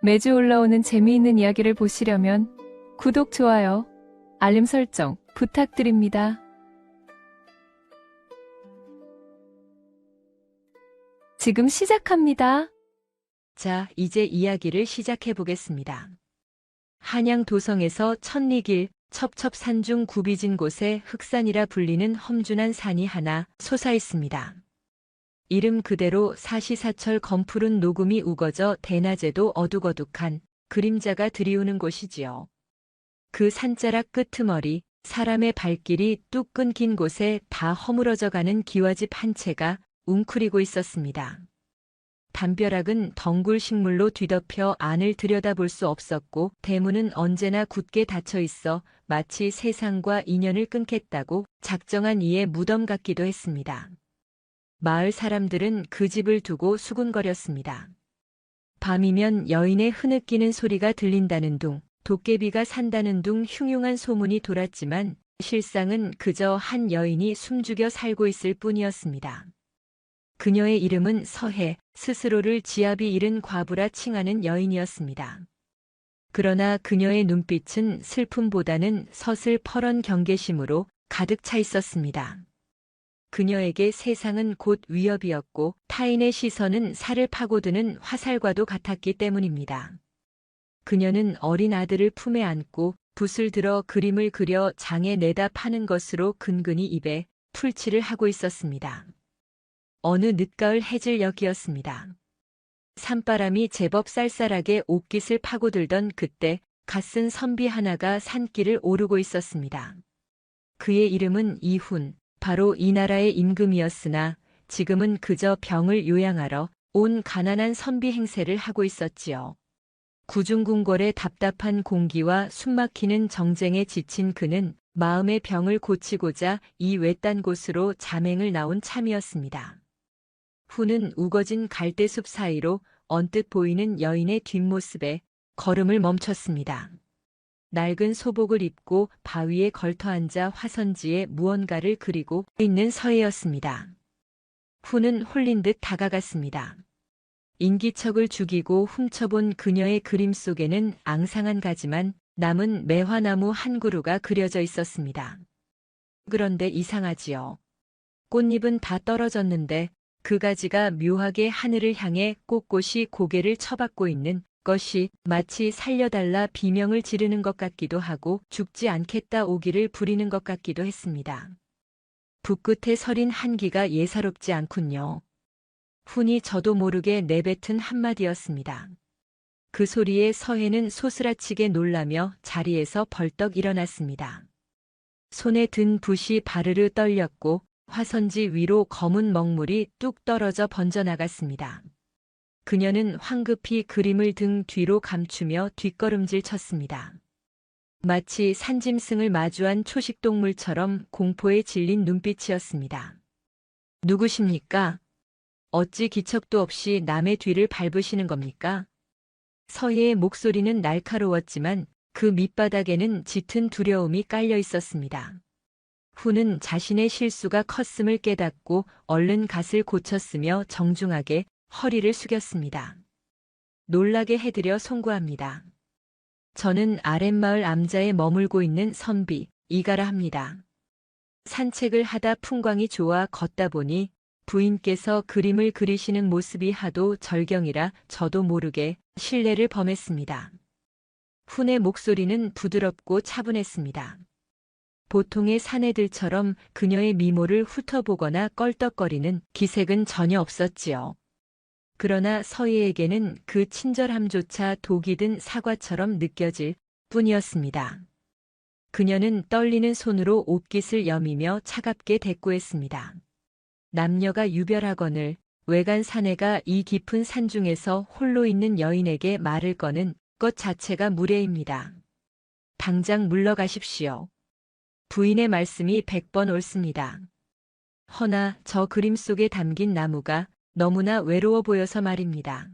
매주 올라오는 재미있는 이야기를 보시려면 구독, 좋아요, 알림 설정 부탁드립니다. 지금 시작합니다. 자, 이제 이야기를 시작해 보겠습니다. 한양 도성에서 천리길, 첩첩산중 굽이진 곳에 흑산이라 불리는 험준한 산이 하나 솟아 있습니다. 이름 그대로 사시사철 검푸른 녹음이 우거져 대낮에도 어둑어둑한 그림자가 드리우는 곳이지요. 그 산자락 끄트머리, 사람의 발길이 뚝 끊긴 곳에 다 허물어져 가는 기와집 한 채가 웅크리고 있었습니다. 담벼락은 덩굴 식물로 뒤덮여 안을 들여다볼 수 없었고 대문은 언제나 굳게 닫혀 있어 마치 세상과 인연을 끊겠다고 작정한 이의 무덤 같기도 했습니다. 마을 사람들은 그 집을 두고 수군거렸습니다. 밤이면 여인의 흐느끼는 소리가 들린다는 둥, 도깨비가 산다는 둥 흉흉한 소문이 돌았지만 실상은 그저 한 여인이 숨죽여 살고 있을 뿐이었습니다. 그녀의 이름은 서해, 스스로를 지압이 잃은 과부라 칭하는 여인이었습니다. 그러나 그녀의 눈빛은 슬픔보다는 서슬퍼런 경계심으로 가득 차 있었습니다. 그녀에게 세상은 곧 위협이었고 타인의 시선은 살을 파고드는 화살과도 같았기 때문입니다. 그녀는 어린 아들을 품에 안고 붓을 들어 그림을 그려 장에 내다 파는 것으로 근근히 입에 풀칠을 하고 있었습니다. 어느 늦가을 해질녘이었습니다. 산바람이 제법 쌀쌀하게 옷깃을 파고들던 그때 갓쓴 선비 하나가 산길을 오르고 있었습니다. 그의 이름은 이훈, 바로 이 나라의 임금이었으나 지금은 그저 병을 요양하러 온 가난한 선비 행세를 하고 있었지요. 구중궁궐의 답답한 공기와 숨막히는 정쟁에 지친 그는 마음의 병을 고치고자 이 외딴 곳으로 자맹을 나온 참이었습니다. 훈은 우거진 갈대숲 사이로 언뜻 보이는 여인의 뒷모습에 걸음을 멈췄습니다. 낡은 소복을 입고 바위에 걸터앉아 화선지에 무언가를 그리고 있는 서해였습니다. 훈은 홀린 듯 다가갔습니다. 인기척을 죽이고 훔쳐본 그녀의 그림 속에는 앙상한 가지만 남은 매화나무 한 그루가 그려져 있었습니다. 그런데 이상하지요. 꽃잎은 다 떨어졌는데 그 가지가 묘하게 하늘을 향해 꼿꼿이 고개를 쳐박고 있는 것이 마치 살려달라 비명을 지르는 것 같기도 하고 죽지 않겠다 오기를 부리는 것 같기도 했습니다. 붓끝에 서린 한기가 예사롭지 않군요. 훈이 저도 모르게 내뱉은 한마디였습니다. 그 소리에 서해는 소스라치게 놀라며 자리에서 벌떡 일어났습니다. 손에 든 붓이 바르르 떨렸고 화선지 위로 검은 먹물이 뚝 떨어져 번져나갔습니다. 그녀는 황급히 그림을 등 뒤로 감추며 뒷걸음질 쳤습니다. 마치 산짐승을 마주한 초식동물처럼 공포에 질린 눈빛이었습니다. 누구십니까? 어찌 기척도 없이 남의 뒤를 밟으시는 겁니까? 서해의 목소리는 날카로웠지만 그 밑바닥에는 짙은 두려움이 깔려 있었습니다. 훈은 자신의 실수가 컸음을 깨닫고 얼른 갓을 고쳤으며 정중하게 허리를 숙였습니다. 놀라게 해드려 송구합니다. 저는 아랫마을 암자에 머물고 있는 선비, 이가라 합니다. 산책을 하다 풍광이 좋아 걷다 보니 부인께서 그림을 그리시는 모습이 하도 절경이라 저도 모르게 실례를 범했습니다. 훈의 목소리는 부드럽고 차분했습니다. 보통의 사내들처럼 그녀의 미모를 훑어보거나 껄떡거리는 기색은 전혀 없었지요. 그러나 서희에게는 그 친절함조차 독이 든 사과처럼 느껴질 뿐이었습니다. 그녀는 떨리는 손으로 옷깃을 여미며 차갑게 대꾸했습니다. 남녀가 유별하거늘 외간 사내가 이 깊은 산중에서 홀로 있는 여인에게 말을 거는 것 자체가 무례입니다. 당장 물러가십시오. 부인의 말씀이 100번 옳습니다. 허나 저 그림 속에 담긴 나무가 너무나 외로워 보여서 말입니다.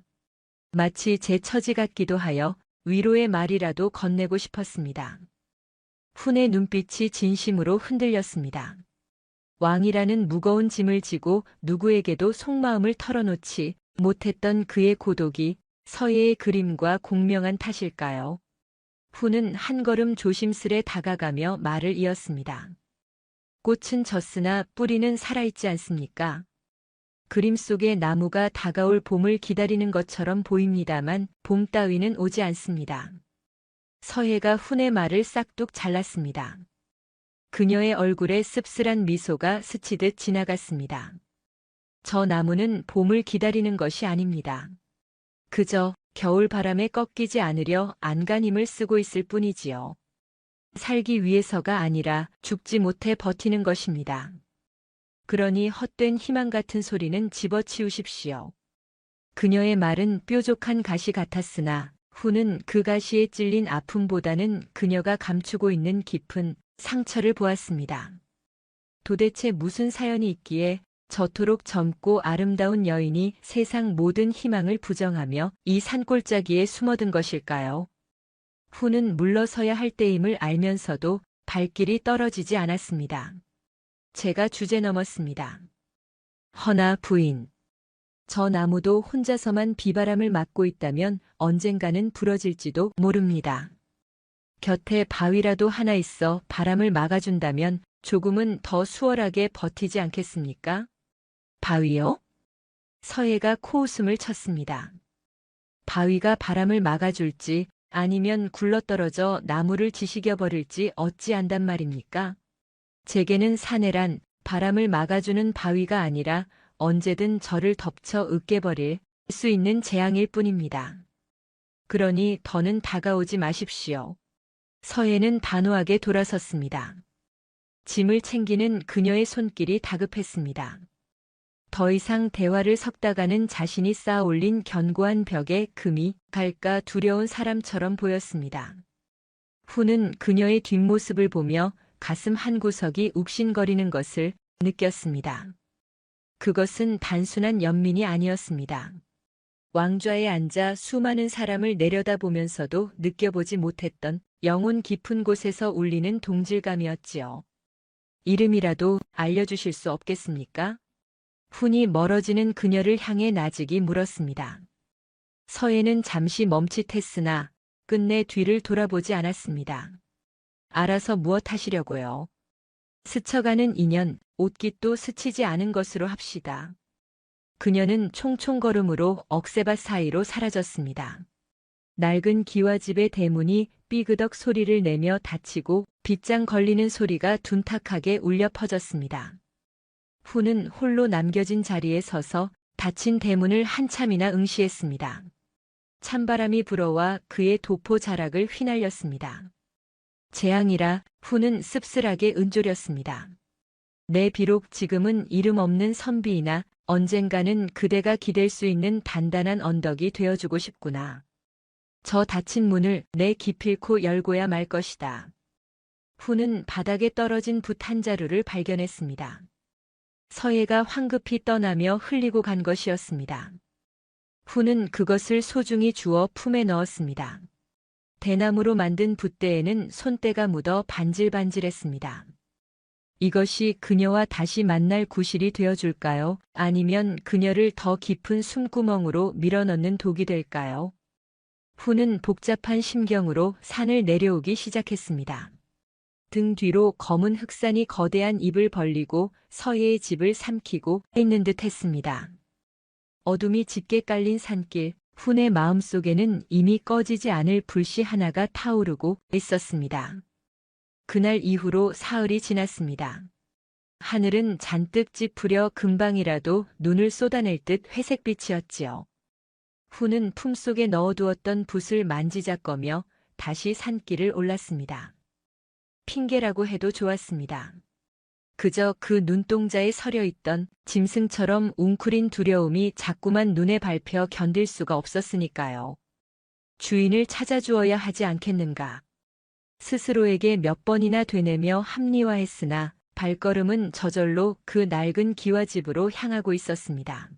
마치 제 처지 같기도 하여 위로의 말이라도 건네고 싶었습니다. 훈의 눈빛이 진심으로 흔들렸습니다. 왕이라는 무거운 짐을 지고 누구에게도 속마음을 털어놓지 못했던 그의 고독이 서예의 그림과 공명한 탓일까요? 후는 한 걸음 조심스레 다가가며 말을 이었습니다. 꽃은 졌으나 뿌리는 살아있지 않습니까? 그림 속의 나무가 다가올 봄을 기다리는 것처럼 보입니다만 봄 따위는 오지 않습니다. 서예가 훈의 말을 싹둑 잘랐습니다. 그녀의 얼굴에 씁쓸한 미소가 스치듯 지나갔습니다. 저 나무는 봄을 기다리는 것이 아닙니다. 그저 겨울 바람에 꺾이지 않으려 안간힘을 쓰고 있을 뿐이지요. 살기 위해서가 아니라 죽지 못해 버티는 것입니다. 그러니 헛된 희망 같은 소리는 집어치우십시오. 그녀의 말은 뾰족한 가시 같았으나 후는 그 가시에 찔린 아픔보다는 그녀가 감추고 있는 깊은 상처를 보았습니다. 도대체 무슨 사연이 있기에 저토록 젊고 아름다운 여인이 세상 모든 희망을 부정하며 이 산골짜기에 숨어든 것일까요? 후는 물러서야 할 때임을 알면서도 발길이 떨어지지 않았습니다. 제가 주제 넘었습니다. 허나 부인. 저 나무도 혼자서만 비바람을 맞고 있다면 언젠가는 부러질지도 모릅니다. 곁에 바위라도 하나 있어 바람을 막아준다면 조금은 더 수월하게 버티지 않겠습니까? 바위요? 서예가 코웃음을 쳤습니다. 바위가 바람을 막아줄지 아니면 굴러떨어져 나무를 지식여버릴지 어찌 안단 말입니까? 제게는 사내란 바람을 막아주는 바위가 아니라 언제든 저를 덮쳐 으깨버릴 수 있는 재앙일 뿐입니다. 그러니 더는 다가오지 마십시오. 서예는 단호하게 돌아섰습니다. 짐을 챙기는 그녀의 손길이 다급했습니다. 더 이상 대화를 섞다가는 자신이 쌓아 올린 견고한 벽에 금이 갈까 두려운 사람처럼 보였습니다. 후는 그녀의 뒷모습을 보며 가슴 한구석이 욱신거리는 것을 느꼈습니다. 그것은 단순한 연민이 아니었습니다. 왕좌에 앉아 수많은 사람을 내려다보면서도 느껴보지 못했던 영혼 깊은 곳에서 울리는 동질감이었지요. 이름이라도 알려주실 수 없겠습니까? 훈이 멀어지는 그녀를 향해 나직이 물었습니다. 서예는 잠시 멈칫했으나 끝내 뒤를 돌아보지 않았습니다. 알아서 무엇 하시려고요? 스쳐가는 인연, 옷깃도 스치지 않은 것으로 합시다. 그녀는 총총걸음으로 억새밭 사이로 사라졌습니다. 낡은 기와집의 대문이 삐그덕 소리를 내며 닫히고 빗장 걸리는 소리가 둔탁하게 울려 퍼졌습니다. 후는 홀로 남겨진 자리에 서서 닫힌 대문을 한참이나 응시했습니다. 찬바람이 불어와 그의 도포 자락을 휘날렸습니다. 재앙이라 후는 씁쓸하게 은조렸습니다. 내 비록 지금은 이름 없는 선비이나 언젠가는 그대가 기댈 수 있는 단단한 언덕이 되어주고 싶구나. 저 닫힌 문을 내 기필코 열고야 말 것이다. 후는 바닥에 떨어진 붓 한 자루를 발견했습니다. 서예가 황급히 떠나며 흘리고 간 것이었습니다. 후는 그것을 소중히 주워 품에 넣었습니다. 대나무로 만든 붓대에는 손때가 묻어 반질반질했습니다. 이것이 그녀와 다시 만날 구실이 되어줄까요? 아니면 그녀를 더 깊은 숨구멍으로 밀어넣는 독이 될까요? 후는 복잡한 심경으로 산을 내려오기 시작했습니다. 등 뒤로 검은 흑산이 거대한 입을 벌리고 서예의 집을 삼키고 있는 듯 했습니다. 어둠이 짙게 깔린 산길, 훈의 마음속에는 이미 꺼지지 않을 불씨 하나가 타오르고 있었습니다. 그날 이후로 사흘이 지났습니다. 하늘은 잔뜩 찌푸려 금방이라도 눈을 쏟아낼 듯 회색빛이었지요. 후는 품속에 넣어두었던 붓을 만지작거며 다시 산길을 올랐습니다. 핑계라고 해도 좋았습니다. 그저 그 눈동자에 서려있던 짐승처럼 웅크린 두려움이 자꾸만 눈에 밟혀 견딜 수가 없었으니까요. 주인을 찾아주어야 하지 않겠는가. 스스로에게 몇 번이나 되뇌며 합리화했으나 발걸음은 저절로 그 낡은 기와집으로 향하고 있었습니다.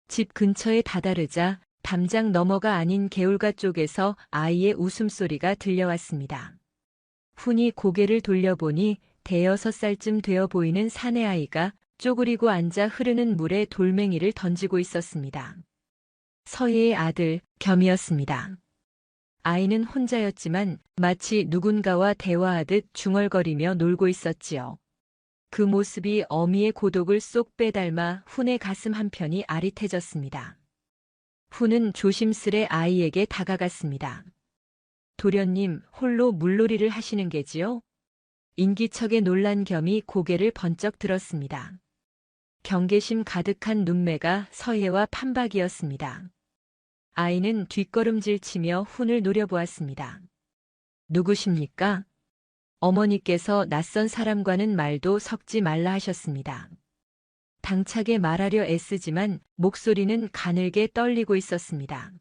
집 근처에 다다르자 담장 너머가 아닌 개울가 쪽에서 아이의 웃음소리가 들려왔습니다. 훈이 고개를 돌려보니 대여섯 살쯤 되어 보이는 사내아이가 쪼그리고 앉아 흐르는 물에 돌멩이를 던지고 있었습니다. 서희의 아들 겸이었습니다. 아이는 혼자였지만 마치 누군가와 대화하듯 중얼거리며 놀고 있었지요. 그 모습이 어미의 고독을 쏙 빼닮아 훈의 가슴 한편이 아릿해졌습니다. 훈은 조심스레 아이에게 다가갔습니다. 도련님, 홀로 물놀이를 하시는 게지요? 인기척에 놀란 겸이 고개를 번쩍 들었습니다. 경계심 가득한 눈매가 서예와 판박이었습니다. 아이는 뒷걸음질 치며 훈을 노려보았습니다. 누구십니까? 어머니께서 낯선 사람과는 말도 섞지 말라 하셨습니다. 당차게 말하려 애쓰지만 목소리는 가늘게 떨리고 있었습니다.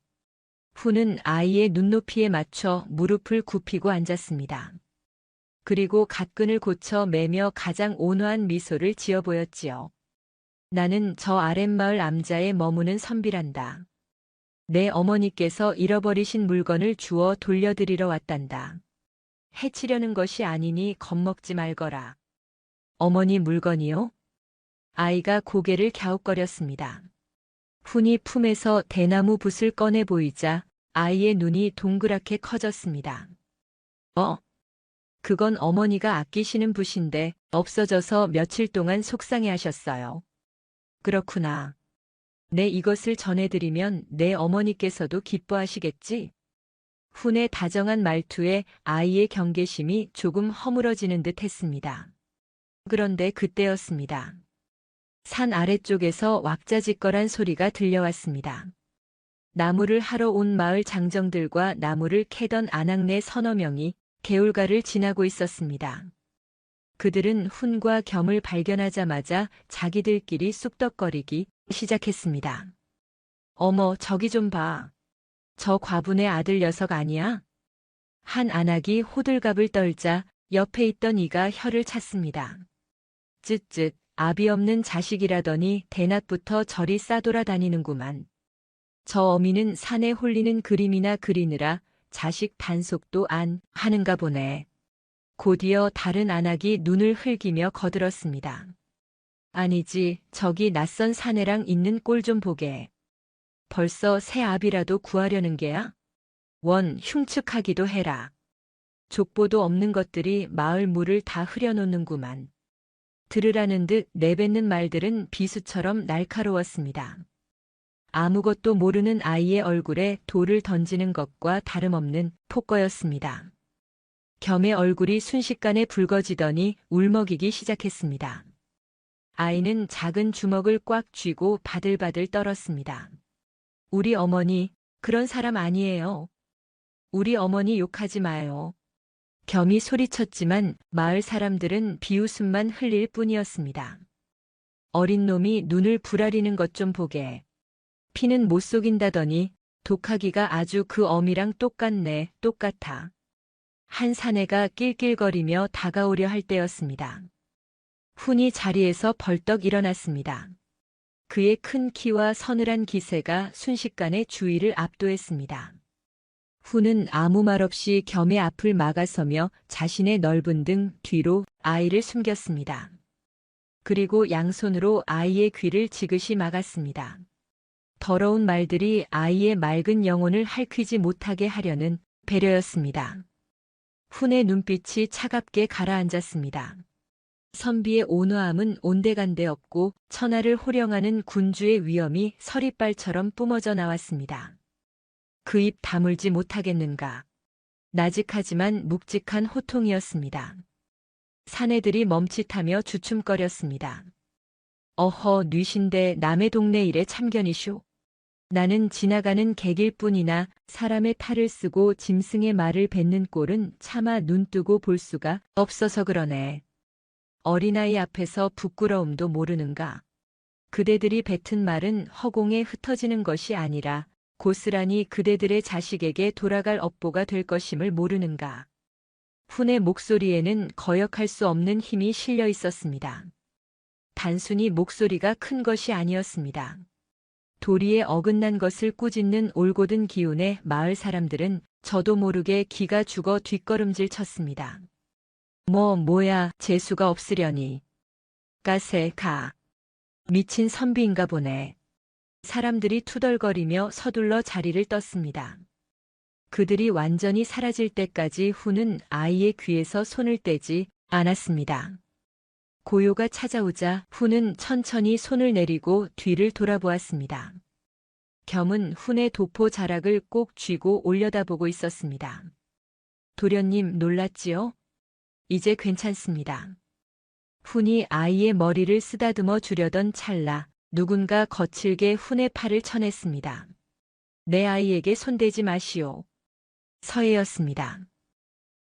훈은 아이의 눈높이에 맞춰 무릎을 굽히고 앉았습니다. 그리고 갓근을 고쳐 매며 가장 온화한 미소를 지어 보였지요. 나는 저 아랫마을 암자에 머무는 선비란다. 내 어머니께서 잃어버리신 물건을 주워 돌려드리러 왔단다. 해치려는 것이 아니니 겁먹지 말거라. 어머니 물건이요? 아이가 고개를 갸웃거렸습니다. 훈이 품에서 대나무 붓을 꺼내 보이자 아이의 눈이 동그랗게 커졌습니다. 그건 어머니가 아끼시는 붓인데 없어져서 며칠 동안 속상해하셨어요. 그렇구나. 내 이것을 전해드리면 내 어머니께서도 기뻐하시겠지? 훈의 다정한 말투에 아이의 경계심이 조금 허물어지는 듯 했습니다. 그런데 그때였습니다. 산 아래쪽에서 왁자지껄한 소리가 들려왔습니다. 나무를 하러 온 마을 장정들과 나무를 캐던 아낙네 서너 명이 개울가를 지나고 있었습니다. 그들은 훈과 겸을 발견하자마자 자기들끼리 쑥덕거리기 시작했습니다. 어머, 저기 좀 봐. 저 과분의 아들 녀석 아니야? 한 아낙이 호들갑을 떨자 옆에 있던 이가 혀를 찼습니다. 쯧쯧, 아비 없는 자식이라더니 대낮부터 저리 싸돌아다니는구만. 저 어미는 산에 홀리는 그림이나 그리느라 자식 단속도 안 하는가 보네. 곧이어 다른 아낙이 눈을 흘기며 거들었습니다. 아니지, 저기 낯선 사내랑 있는 꼴 좀 보게. 벌써 새 아비라도 구하려는 게야? 원 흉측하기도 해라. 족보도 없는 것들이 마을 물을 다 흐려놓는구만. 들으라는 듯 내뱉는 말들은 비수처럼 날카로웠습니다. 아무것도 모르는 아이의 얼굴에 돌을 던지는 것과 다름없는 폭거였습니다. 겸의 얼굴이 순식간에 붉어지더니 울먹이기 시작했습니다. 아이는 작은 주먹을 꽉 쥐고 바들바들 떨었습니다. 우리 어머니, 그런 사람 아니에요. 우리 어머니 욕하지 마요. 겸이 소리쳤지만 마을 사람들은 비웃음만 흘릴 뿐이었습니다. 어린 놈이 눈을 부라리는 것 좀 보게. 피는 못 속인다더니 독하기가 아주 그 어미랑 똑같네, 똑같아. 한 사내가 낄낄거리며 다가오려 할 때였습니다. 훈이 자리에서 벌떡 일어났습니다. 그의 큰 키와 서늘한 기세가 순식간에 주위를 압도했습니다. 훈은 아무 말 없이 겸의 앞을 막아서며 자신의 넓은 등 뒤로 아이를 숨겼습니다. 그리고 양손으로 아이의 귀를 지그시 막았습니다. 더러운 말들이 아이의 맑은 영혼을 핥히지 못하게 하려는 배려였습니다. 훈의 눈빛이 차갑게 가라앉았습니다. 선비의 온화함은 온데간데 없고 천하를 호령하는 군주의 위엄이 서리빨처럼 뿜어져 나왔습니다. 그 입 다물지 못하겠는가. 나직하지만 묵직한 호통이었습니다. 사내들이 멈칫하며 주춤거렸습니다. 어허, 뉘신데 남의 동네 일에 참견이쇼. 나는 지나가는 객일 뿐이나 사람의 탈을 쓰고 짐승의 말을 뱉는 꼴은 차마 눈뜨고 볼 수가 없어서 그러네. 어린아이 앞에서 부끄러움도 모르는가. 그대들이 뱉은 말은 허공에 흩어지는 것이 아니라 고스란히 그대들의 자식에게 돌아갈 업보가 될 것임을 모르는가. 훈의 목소리에는 거역할 수 없는 힘이 실려 있었습니다. 단순히 목소리가 큰 것이 아니었습니다. 도리에 어긋난 것을 꾸짖는 올곧은 기운에 마을 사람들은 저도 모르게 기가 죽어 뒷걸음질 쳤습니다. 뭐야, 재수가 없으려니. 가세, 가. 미친 선비인가 보네. 사람들이 투덜거리며 서둘러 자리를 떴습니다. 그들이 완전히 사라질 때까지 후는 아이의 귀에서 손을 떼지 않았습니다. 고요가 찾아오자 후는 천천히 손을 내리고 뒤를 돌아보았습니다. 겸은 훈의 도포 자락을 꼭 쥐고 올려다보고 있었습니다. 도련님 놀랐지요? 이제 괜찮습니다. 훈이 아이의 머리를 쓰다듬어 주려던 찰나 누군가 거칠게 훈의 팔을 쳐냈습니다. 내 아이에게 손대지 마시오. 서예였습니다.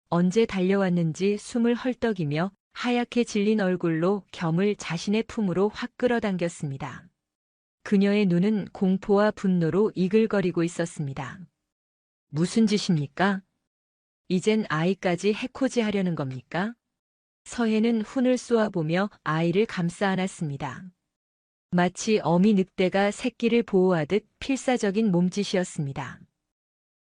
언제 달려왔는지 숨을 헐떡이며 하얗게 질린 얼굴로 겸을 자신의 품으로 확 끌어당겼습니다. 그녀의 눈은 공포와 분노로 이글거리고 있었습니다. 무슨 짓입니까? 이젠 아이까지 해코지하려는 겁니까? 서해는 훈을 쏘아보며 아이를 감싸 안았습니다. 마치 어미 늑대가 새끼를 보호하듯 필사적인 몸짓이었습니다.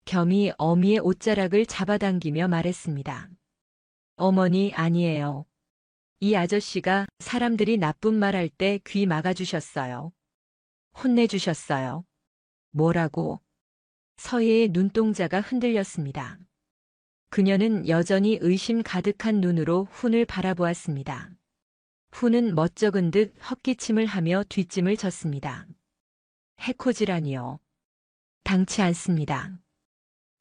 겸이 어미의 옷자락을 잡아당기며 말했습니다. 어머니 아니에요. 이 아저씨가 사람들이 나쁜 말 할 때 귀 막아주셨어요. 혼내주셨어요. 뭐라고? 서예의 눈동자가 흔들렸습니다. 그녀는 여전히 의심 가득한 눈으로 훈을 바라보았습니다. 훈은 멋쩍은 듯 헛기침을 하며 뒷짐을 졌습니다. 해코지라니요. 당치 않습니다.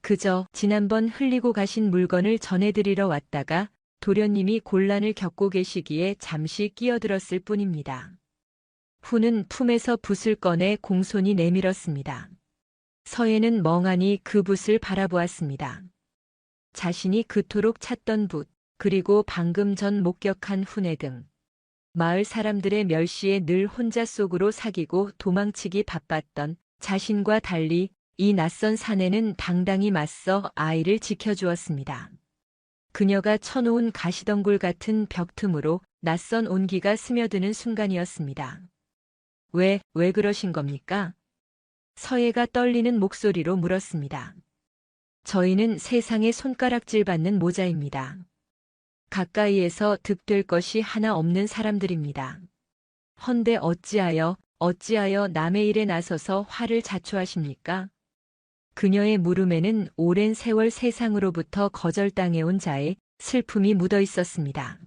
그저 지난번 흘리고 가신 물건을 전해드리러 왔다가 도련님이 곤란을 겪고 계시기에 잠시 끼어들었을 뿐입니다. 훈은 품에서 붓을 꺼내 공손히 내밀었습니다. 서예는 멍하니 그 붓을 바라보았습니다. 자신이 그토록 찾던 붓, 그리고 방금 전 목격한 훈의 등. 마을 사람들의 멸시에 늘 혼자 속으로 사귀고 도망치기 바빴던 자신과 달리 이 낯선 사내는 당당히 맞서 아이를 지켜주었습니다. 그녀가 쳐놓은 가시덩굴 같은 벽 틈으로 낯선 온기가 스며드는 순간이었습니다. 왜 그러신 겁니까? 서예가 떨리는 목소리로 물었습니다. 저희는 세상에 손가락질 받는 모자입니다. 가까이에서 득될 것이 하나 없는 사람들입니다. 헌데 어찌하여 남의 일에 나서서 화를 자초하십니까? 그녀의 물음에는 오랜 세월 세상으로부터 거절당해온 자의 슬픔이 묻어 있었습니다.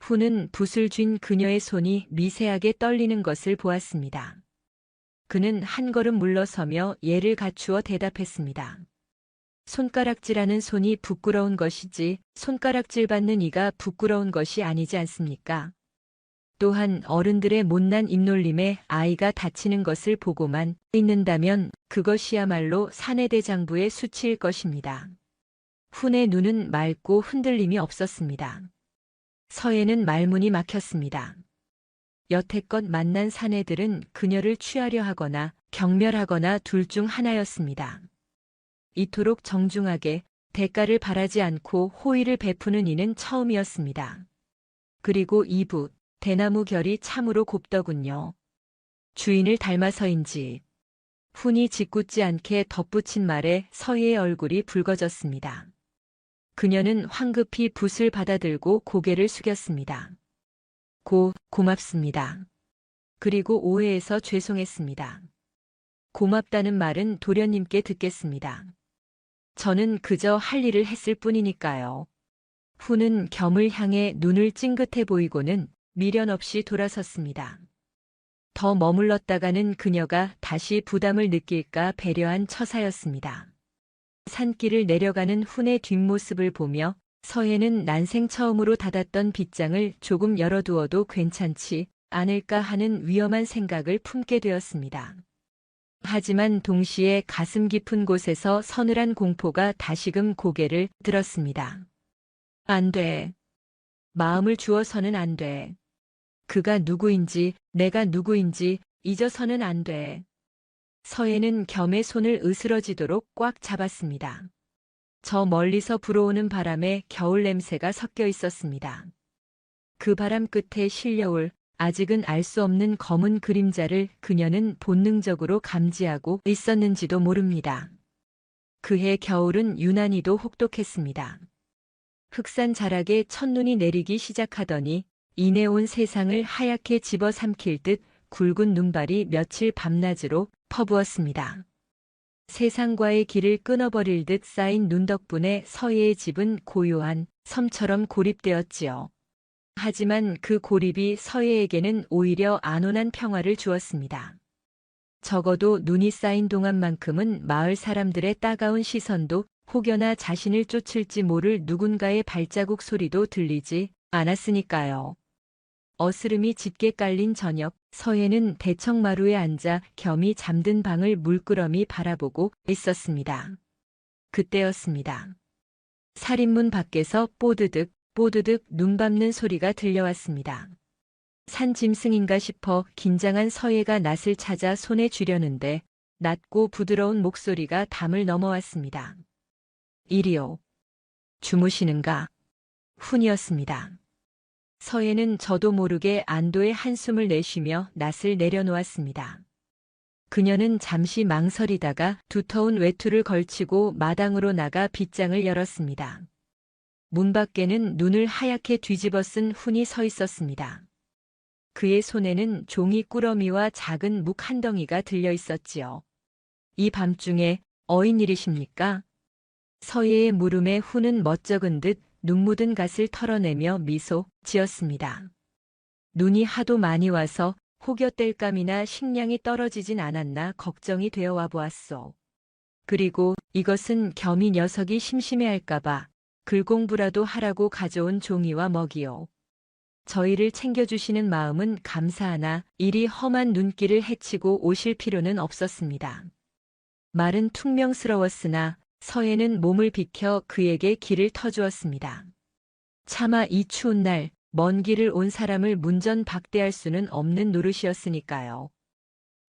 훈은 붓을 쥔 그녀의 손이 미세하게 떨리는 것을 보았습니다. 그는 한 걸음 물러서며 예를 갖추어 대답했습니다. 손가락질하는 손이 부끄러운 것이지 손가락질 받는 이가 부끄러운 것이 아니지 않습니까? 또한 어른들의 못난 입놀림에 아이가 다치는 것을 보고만 있는다면 그것이야말로 사내대장부의 수치일 것입니다. 훈의 눈은 맑고 흔들림이 없었습니다. 서예는 말문이 막혔습니다. 여태껏 만난 사내들은 그녀를 취하려 하거나 경멸하거나 둘 중 하나였습니다. 이토록 정중하게 대가를 바라지 않고 호의를 베푸는 이는 처음이었습니다. 그리고 이 붓, 대나무 결이 참으로 곱더군요. 주인을 닮아서인지. 훈이 짓궂지 않게 덧붙인 말에 서희의 얼굴이 붉어졌습니다. 그녀는 황급히 붓을 받아들고 고개를 숙였습니다. 고맙습니다. 그리고 오해해서 죄송했습니다. 고맙다는 말은 도련님께 듣겠습니다. 저는 그저 할 일을 했을 뿐이니까요. 훈은 겸을 향해 눈을 찡긋해 보이고는 미련 없이 돌아섰습니다. 더 머물렀다가는 그녀가 다시 부담을 느낄까 배려한 처사였습니다. 산길을 내려가는 훈의 뒷모습을 보며 서해는 난생 처음으로 닫았던 빗장을 조금 열어두어도 괜찮지 않을까 하는 위험한 생각을 품게 되었습니다. 하지만 동시에 가슴 깊은 곳에서 서늘한 공포가 다시금 고개를 들었습니다. 안 돼. 마음을 주어서는 안 돼. 그가 누구인지, 내가 누구인지 잊어서는 안 돼. 서해는 겸의 손을 으스러지도록 꽉 잡았습니다. 저 멀리서 불어오는 바람에 겨울 냄새가 섞여 있었습니다. 그 바람 끝에 실려올 아직은 알 수 없는 검은 그림자를 그녀는 본능적으로 감지하고 있었는지도 모릅니다. 그해 겨울은 유난히도 혹독했습니다. 흑산 자락에 첫눈이 내리기 시작하더니 이내 온 세상을 하얗게 집어삼킬 듯 굵은 눈발이 며칠 밤낮으로 퍼부었습니다. 세상과의 길을 끊어버릴 듯 쌓인 눈 덕분에 서예의 집은 고요한 섬처럼 고립되었지요. 하지만 그 고립이 서예에게는 오히려 안온한 평화를 주었습니다. 적어도 눈이 쌓인 동안만큼은 마을 사람들의 따가운 시선도 혹여나 자신을 쫓을지 모를 누군가의 발자국 소리도 들리지 않았으니까요. 어스름이 짙게 깔린 저녁, 서예는 대청마루에 앉아 겸이 잠든 방을 물끄러미 바라보고 있었습니다. 그때였습니다. 살인문 밖에서 뽀드득 뽀드득 눈 밟는 소리가 들려왔습니다. 산 짐승인가 싶어 긴장한 서예가 낫을 찾아 손에 쥐려는데 낮고 부드러운 목소리가 담을 넘어왔습니다. 이리오. 주무시는가? 훈이었습니다. 서예는 저도 모르게 안도의 한숨을 내쉬며 낫을 내려놓았습니다. 그녀는 잠시 망설이다가 두터운 외투를 걸치고 마당으로 나가 빗장을 열었습니다. 문 밖에는 눈을 하얗게 뒤집어 쓴 훈이 서 있었습니다. 그의 손에는 종이 꾸러미와 작은 묵 한 덩이가 들려 있었지요. 이 밤중에 어인일이십니까? 서예의 물음에 훈은 멋쩍은 듯 눈 묻은 갓을 털어내며 미소 지었습니다. 눈이 하도 많이 와서 혹여 땔감이나 식량이 떨어지진 않았나 걱정이 되어 와 보았소. 그리고 이것은 겸이 녀석이 심심해할까봐 글공부라도 하라고 가져온 종이와 먹이요. 저희를 챙겨주시는 마음은 감사하나 이리 험한 눈길을 헤치고 오실 필요는 없었습니다. 말은 퉁명스러웠으나 서예는 몸을 비켜 그에게 길을 터주었습니다. 차마 이 추운 날 먼 길을 온 사람을 문전박대할 수는 없는 노릇이었으니까요.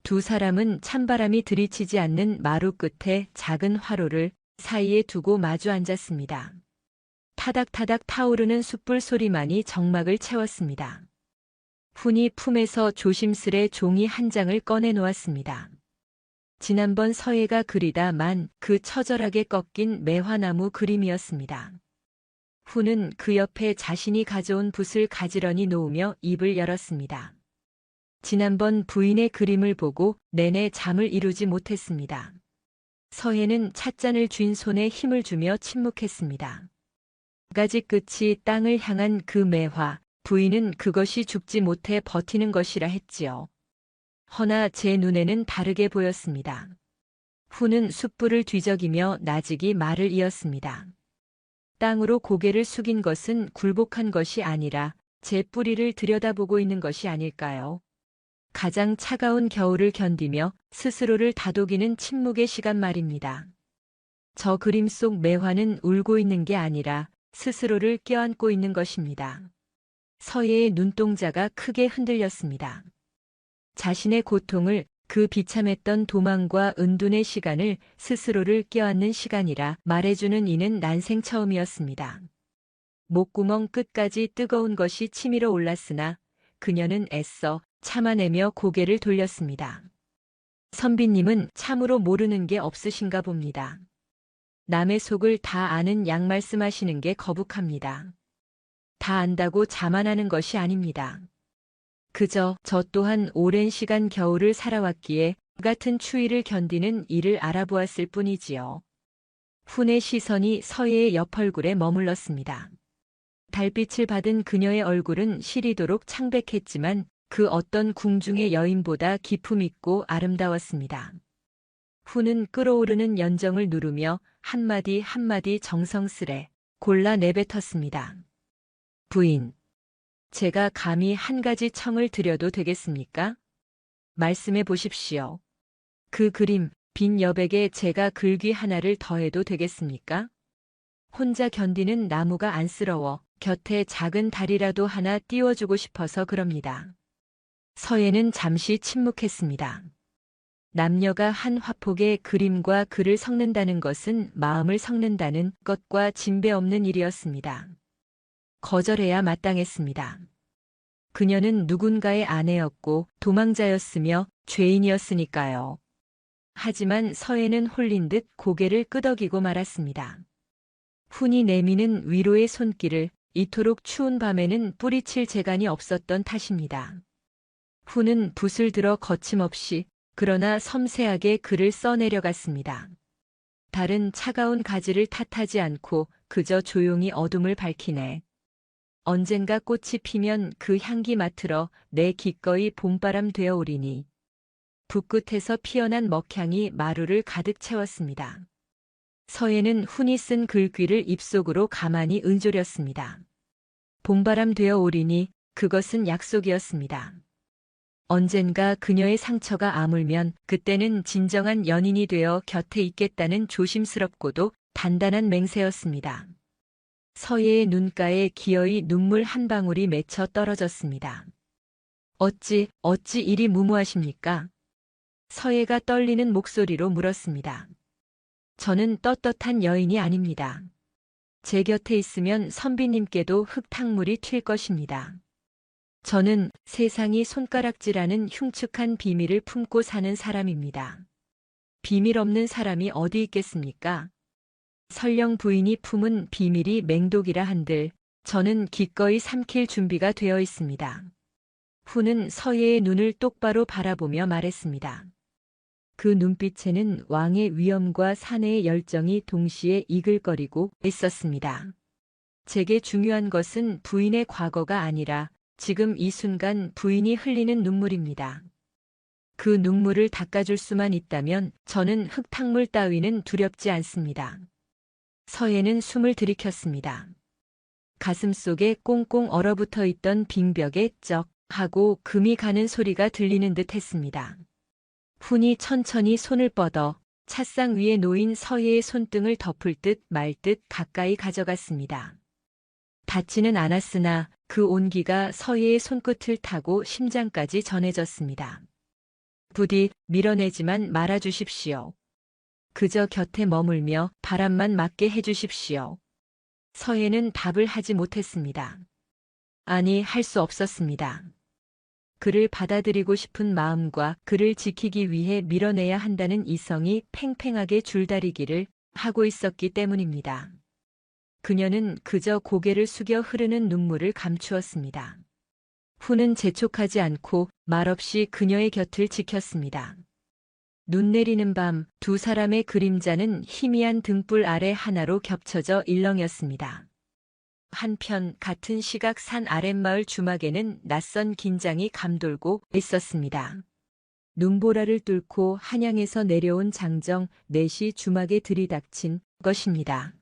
두 사람은 찬바람이 들이치지 않는 마루 끝에 작은 화로를 사이에 두고 마주 앉았습니다. 타닥타닥 타오르는 숯불 소리만이 정막을 채웠습니다. 훈이 품에서 조심스레 종이 한 장을 꺼내 놓았습니다. 지난번 서예가 그리다만 그 처절하게 꺾인 매화나무 그림이었습니다. 훈은 그 옆에 자신이 가져온 붓을 가지런히 놓으며 입을 열었습니다. 지난번 부인의 그림을 보고 내내 잠을 이루지 못했습니다. 서예는 찻잔을 쥔 손에 힘을 주며 침묵했습니다. 가지 끝이 땅을 향한 그 매화, 부인은 그것이 죽지 못해 버티는 것이라 했지요. 허나 제 눈에는 다르게 보였습니다. 훈은 숯불을 뒤적이며 나직이 말을 이었습니다. 땅으로 고개를 숙인 것은 굴복한 것이 아니라 제 뿌리를 들여다보고 있는 것이 아닐까요? 가장 차가운 겨울을 견디며 스스로를 다독이는 침묵의 시간 말입니다. 저 그림 속 매화는 울고 있는 게 아니라 스스로를 껴안고 있는 것입니다. 서예의 눈동자가 크게 흔들렸습니다. 자신의 고통을, 그 비참했던 도망과 은둔의 시간을 스스로를 껴안는 시간이라 말해주는 이는 난생 처음이었습니다. 목구멍 끝까지 뜨거운 것이 치밀어 올랐으나 그녀는 애써 참아내며 고개를 돌렸습니다. 선비님은 참으로 모르는 게 없으신가 봅니다. 남의 속을 다 아는 양 말씀하시는 게 거북합니다. 다 안다고 자만하는 것이 아닙니다. 그저 저 또한 오랜 시간 겨울을 살아왔기에 같은 추위를 견디는 이를 알아보았을 뿐이지요. 훈의 시선이 서예의 옆 얼굴에 머물렀습니다. 달빛을 받은 그녀의 얼굴은 시리도록 창백했지만 그 어떤 궁중의 여인보다 기품 있고 아름다웠습니다. 훈은 끓어오르는 연정을 누르며 한마디 한마디 정성스레 골라 내뱉었습니다. 부인, 제가 감히 한 가지 청을 드려도 되겠습니까? 말씀해 보십시오. 그 그림, 빈 여백에 제가 글귀 하나를 더해도 되겠습니까? 혼자 견디는 나무가 안쓰러워 곁에 작은 달이라도 하나 띄워주고 싶어서 그럽니다. 서예는 잠시 침묵했습니다. 남녀가 한 화폭의 그림과 글을 섞는다는 것은 마음을 섞는다는 것과 진배 없는 일이었습니다. 거절해야 마땅했습니다. 그녀는 누군가의 아내였고 도망자였으며 죄인이었으니까요. 하지만 서예는 홀린 듯 고개를 끄덕이고 말았습니다. 훈이 내미는 위로의 손길을 이토록 추운 밤에는 뿌리칠 재간이 없었던 탓입니다. 후는 붓을 들어 거침없이 그러나 섬세하게 글을 써내려갔습니다. 달은 차가운 가지를 탓하지 않고 그저 조용히 어둠을 밝히네. 언젠가 꽃이 피면 그 향기 맡으러 내 기꺼이 봄바람 되어 오리니. 붓끝에서 피어난 먹향이 마루를 가득 채웠습니다. 서예는 훈이 쓴 글귀를 입속으로 가만히 은조렸습니다. 봄바람 되어 오리니 그것은 약속이었습니다. 언젠가 그녀의 상처가 아물면 그때는 진정한 연인이 되어 곁에 있겠다는 조심스럽고도 단단한 맹세였습니다. 서예의 눈가에 기어이 눈물 한 방울이 맺혀 떨어졌습니다. 어찌 이리 무모하십니까? 서예가 떨리는 목소리로 물었습니다. 저는 떳떳한 여인이 아닙니다. 제 곁에 있으면 선비님께도 흙탕물이 튈 것입니다. 저는 세상이 손가락질하는 흉측한 비밀을 품고 사는 사람입니다. 비밀 없는 사람이 어디 있겠습니까? 설령 부인이 품은 비밀이 맹독이라 한들 저는 기꺼이 삼킬 준비가 되어 있습니다. 후는 서예의 눈을 똑바로 바라보며 말했습니다. 그 눈빛에는 왕의 위엄과 사내의 열정이 동시에 이글거리고 있었습니다. 제게 중요한 것은 부인의 과거가 아니라 지금 이 순간 부인이 흘리는 눈물입니다. 그 눈물을 닦아줄 수만 있다면 저는 흙탕물 따위는 두렵지 않습니다. 서예는 숨을 들이켰습니다. 가슴속에 꽁꽁 얼어붙어 있던 빙벽에 쩍 하고 금이 가는 소리가 들리는 듯 했습니다. 훈이 천천히 손을 뻗어 찻상 위에 놓인 서예의 손등을 덮을 듯 말 듯 가까이 가져갔습니다. 닿지는 않았으나 그 온기가 서예의 손끝을 타고 심장까지 전해졌습니다. 부디 밀어내지만 말아주십시오. 그저 곁에 머물며 바람만 맞게 해주십시오. 서예는 답을 하지 못했습니다. 아니, 할 수 없었습니다. 그를 받아들이고 싶은 마음과 그를 지키기 위해 밀어내야 한다는 이성이 팽팽하게 줄다리기를 하고 있었기 때문입니다. 그녀는 그저 고개를 숙여 흐르는 눈물을 감추었습니다. 후는 재촉하지 않고 말없이 그녀의 곁을 지켰습니다. 눈 내리는 밤 두 사람의 그림자는 희미한 등불 아래 하나로 겹쳐져 일렁였습니다. 한편 같은 시각 산 아랫마을 주막에는 낯선 긴장이 감돌고 있었습니다. 눈보라를 뚫고 한양에서 내려온 장정 넷이 주막에 들이닥친 것입니다.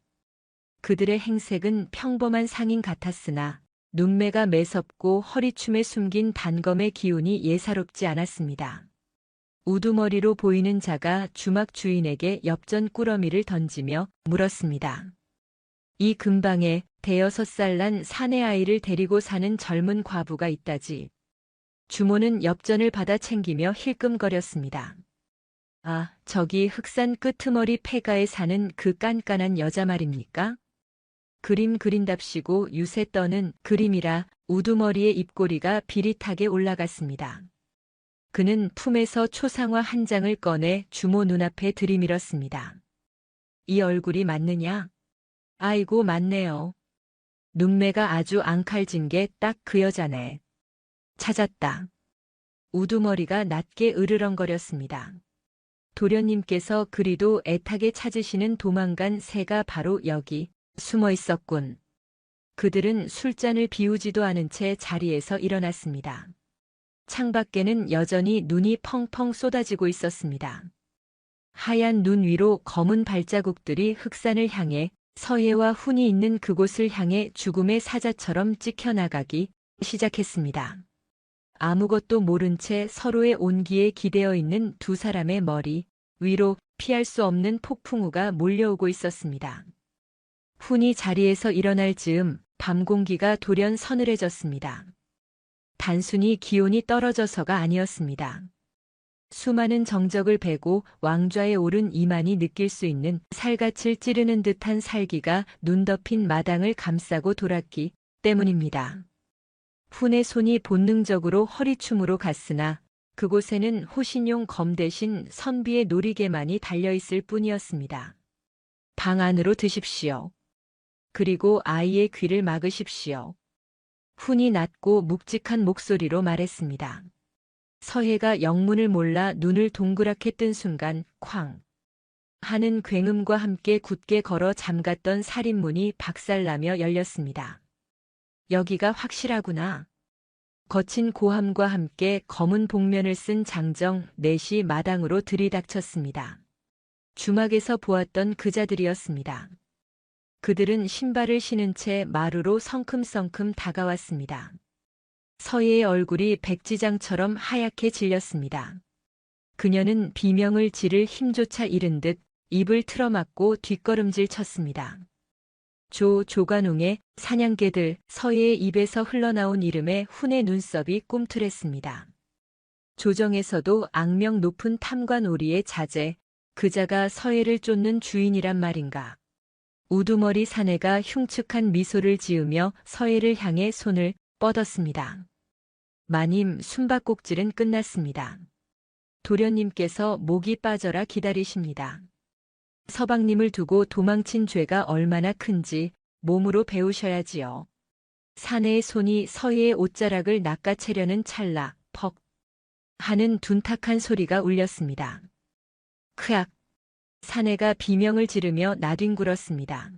그들의 행색은 평범한 상인 같았으나 눈매가 매섭고 허리춤에 숨긴 단검의 기운이 예사롭지 않았습니다. 우두머리로 보이는 자가 주막 주인에게 엽전 꾸러미를 던지며 물었습니다. 이 근방에 5살 난 사내 아이를 데리고 사는 젊은 과부가 있다지. 주모는 엽전을 받아 챙기며 힐끔거렸습니다. 아, 저기 흑산 끄트머리 폐가에 사는 그 깐깐한 여자 말입니까? 그림 그린답시고 유세 떠는 그림이라 우두머리의 입꼬리가 비릿하게 올라갔습니다. 그는 품에서 초상화 한 장을 꺼내 주모 눈앞에 들이밀었습니다. 이 얼굴이 맞느냐? 아이고, 맞네요. 눈매가 아주 앙칼진 게 딱 그 여자네. 찾았다. 우두머리가 낮게 으르렁거렸습니다. 도련님께서 그리도 애타게 찾으시는 도망간 새가 바로 여기 숨어 있었군. 그들은 술잔을 비우지도 않은 채 자리에서 일어났습니다. 창밖에는 여전히 눈이 펑펑 쏟아지고 있었습니다. 하얀 눈 위로 검은 발자국들이 흑산을 향해 서예와 훈이 있는 그곳을 향해 죽음의 사자처럼 찍혀나가기 시작했습니다. 아무것도 모른 채 서로의 온기에 기대어 있는 두 사람의 머리 위로 피할 수 없는 폭풍우가 몰려오고 있었습니다. 훈이 자리에서 일어날 즈음 밤 공기가 돌연 서늘해졌습니다. 단순히 기온이 떨어져서가 아니었습니다. 수많은 정적을 베고 왕좌에 오른 이만이 느낄 수 있는 살갗을 찌르는 듯한 살기가 눈 덮인 마당을 감싸고 돌았기 때문입니다. 훈의 손이 본능적으로 허리춤으로 갔으나 그곳에는 호신용 검 대신 선비의 놀이개만이 달려있을 뿐이었습니다. 방 안으로 드십시오. 그리고 아이의 귀를 막으십시오. 훈이 낮고 묵직한 목소리로 말했습니다. 서해가 영문을 몰라 눈을 동그랗게 뜬 순간 쾅 하는 굉음과 함께 굳게 걸어 잠갔던 살인문이 박살나며 열렸습니다. 여기가 확실하구나. 거친 고함과 함께 검은 복면을 쓴 장정 넷이 마당으로 들이닥쳤습니다. 주막에서 보았던 그자들이었습니다. 그들은 신발을 신은 채 마루로 성큼성큼 다가왔습니다. 서희의 얼굴이 백지장처럼 하얗게 질렸습니다. 그녀는 비명을 지를 힘조차 잃은 듯 입을 틀어막고 뒷걸음질 쳤습니다. 조관웅의 사냥개들. 서희의 입에서 흘러나온 이름에 훈의 눈썹이 꿈틀했습니다. 조정에서도 악명 높은 탐관오리의 자제, 그자가 서해를 쫓는 주인이란 말인가. 우두머리 사내가 흉측한 미소를 지으며 서해를 향해 손을 뻗었습니다. 마님, 숨바꼭질은 끝났습니다. 도련님께서 목이 빠져라 기다리십니다. 서방님을 두고 도망친 죄가 얼마나 큰지 몸으로 배우셔야지요. 사내의 손이 서희의 옷자락을 낚아채려는 찰나 퍽 하는 둔탁한 소리가 울렸습니다. 크악! 사내가 비명을 지르며 나뒹굴었습니다.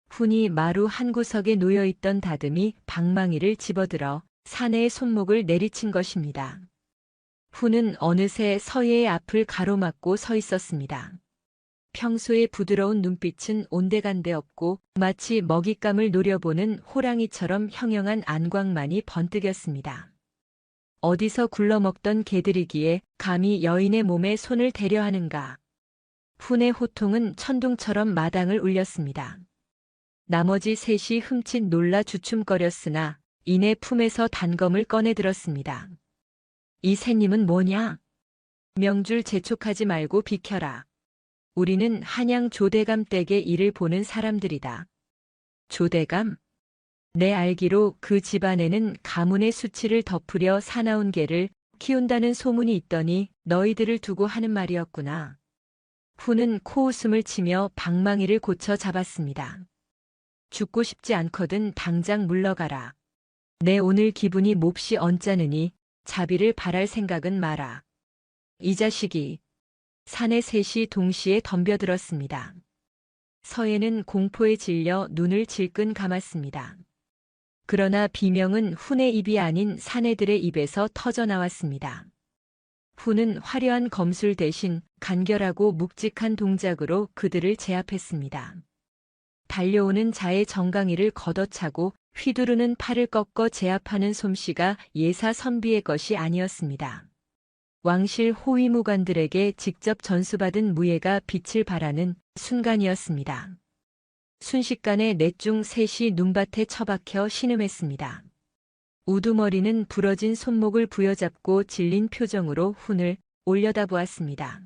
훈이 마루 한 구석에 놓여있던 다듬이 방망이를 집어들어 사내의 손목을 내리친 것입니다. 훈은 어느새 서희의 앞을 가로막고 서 있었습니다. 평소의 부드러운 눈빛은 온데간데 없고 마치 먹잇감을 노려보는 호랑이처럼 형형한 안광만이 번뜩였습니다. 어디서 굴러먹던 개들이기에 감히 여인의 몸에 손을 대려 하는가. 훈의 호통은 천둥처럼 마당을 울렸습니다. 나머지 셋이 흠칫 놀라 주춤거렸으나 이내 품에서 단검을 꺼내들었습니다. 이 새님은 뭐냐? 명줄 재촉하지 말고 비켜라. 우리는 한양 조대감 댁의 일을 보는 사람들이다. 조대감? 내 알기로 그 집안에는 가문의 수치를 덮으려 사나운 개를 키운다는 소문이 있더니 너희들을 두고 하는 말이었구나. 훈은 코웃음을 치며 방망이를 고쳐 잡았습니다. 죽고 싶지 않거든 당장 물러가라. 내 오늘 기분이 몹시 언짢으니 자비를 바랄 생각은 마라. 이 자식이. 사내 셋이 동시에 덤벼들었습니다. 서해는 공포에 질려 눈을 질끈 감았습니다. 그러나 비명은 훈의 입이 아닌 사내들의 입에서 터져나왔습니다. 훈은 화려한 검술 대신 간결하고 묵직한 동작으로 그들을 제압했습니다. 달려오는 자의 정강이를 걷어차고 휘두르는 팔을 꺾어 제압하는 솜씨가 예사 선비의 것이 아니었습니다. 왕실 호위무관들에게 직접 전수받은 무예가 빛을 발하는 순간이었습니다. 순식간에 넷 중 셋이 눈밭에 처박혀 신음했습니다. 우두머리는 부러진 손목을 부여잡고 질린 표정으로 훈을 올려다보았습니다.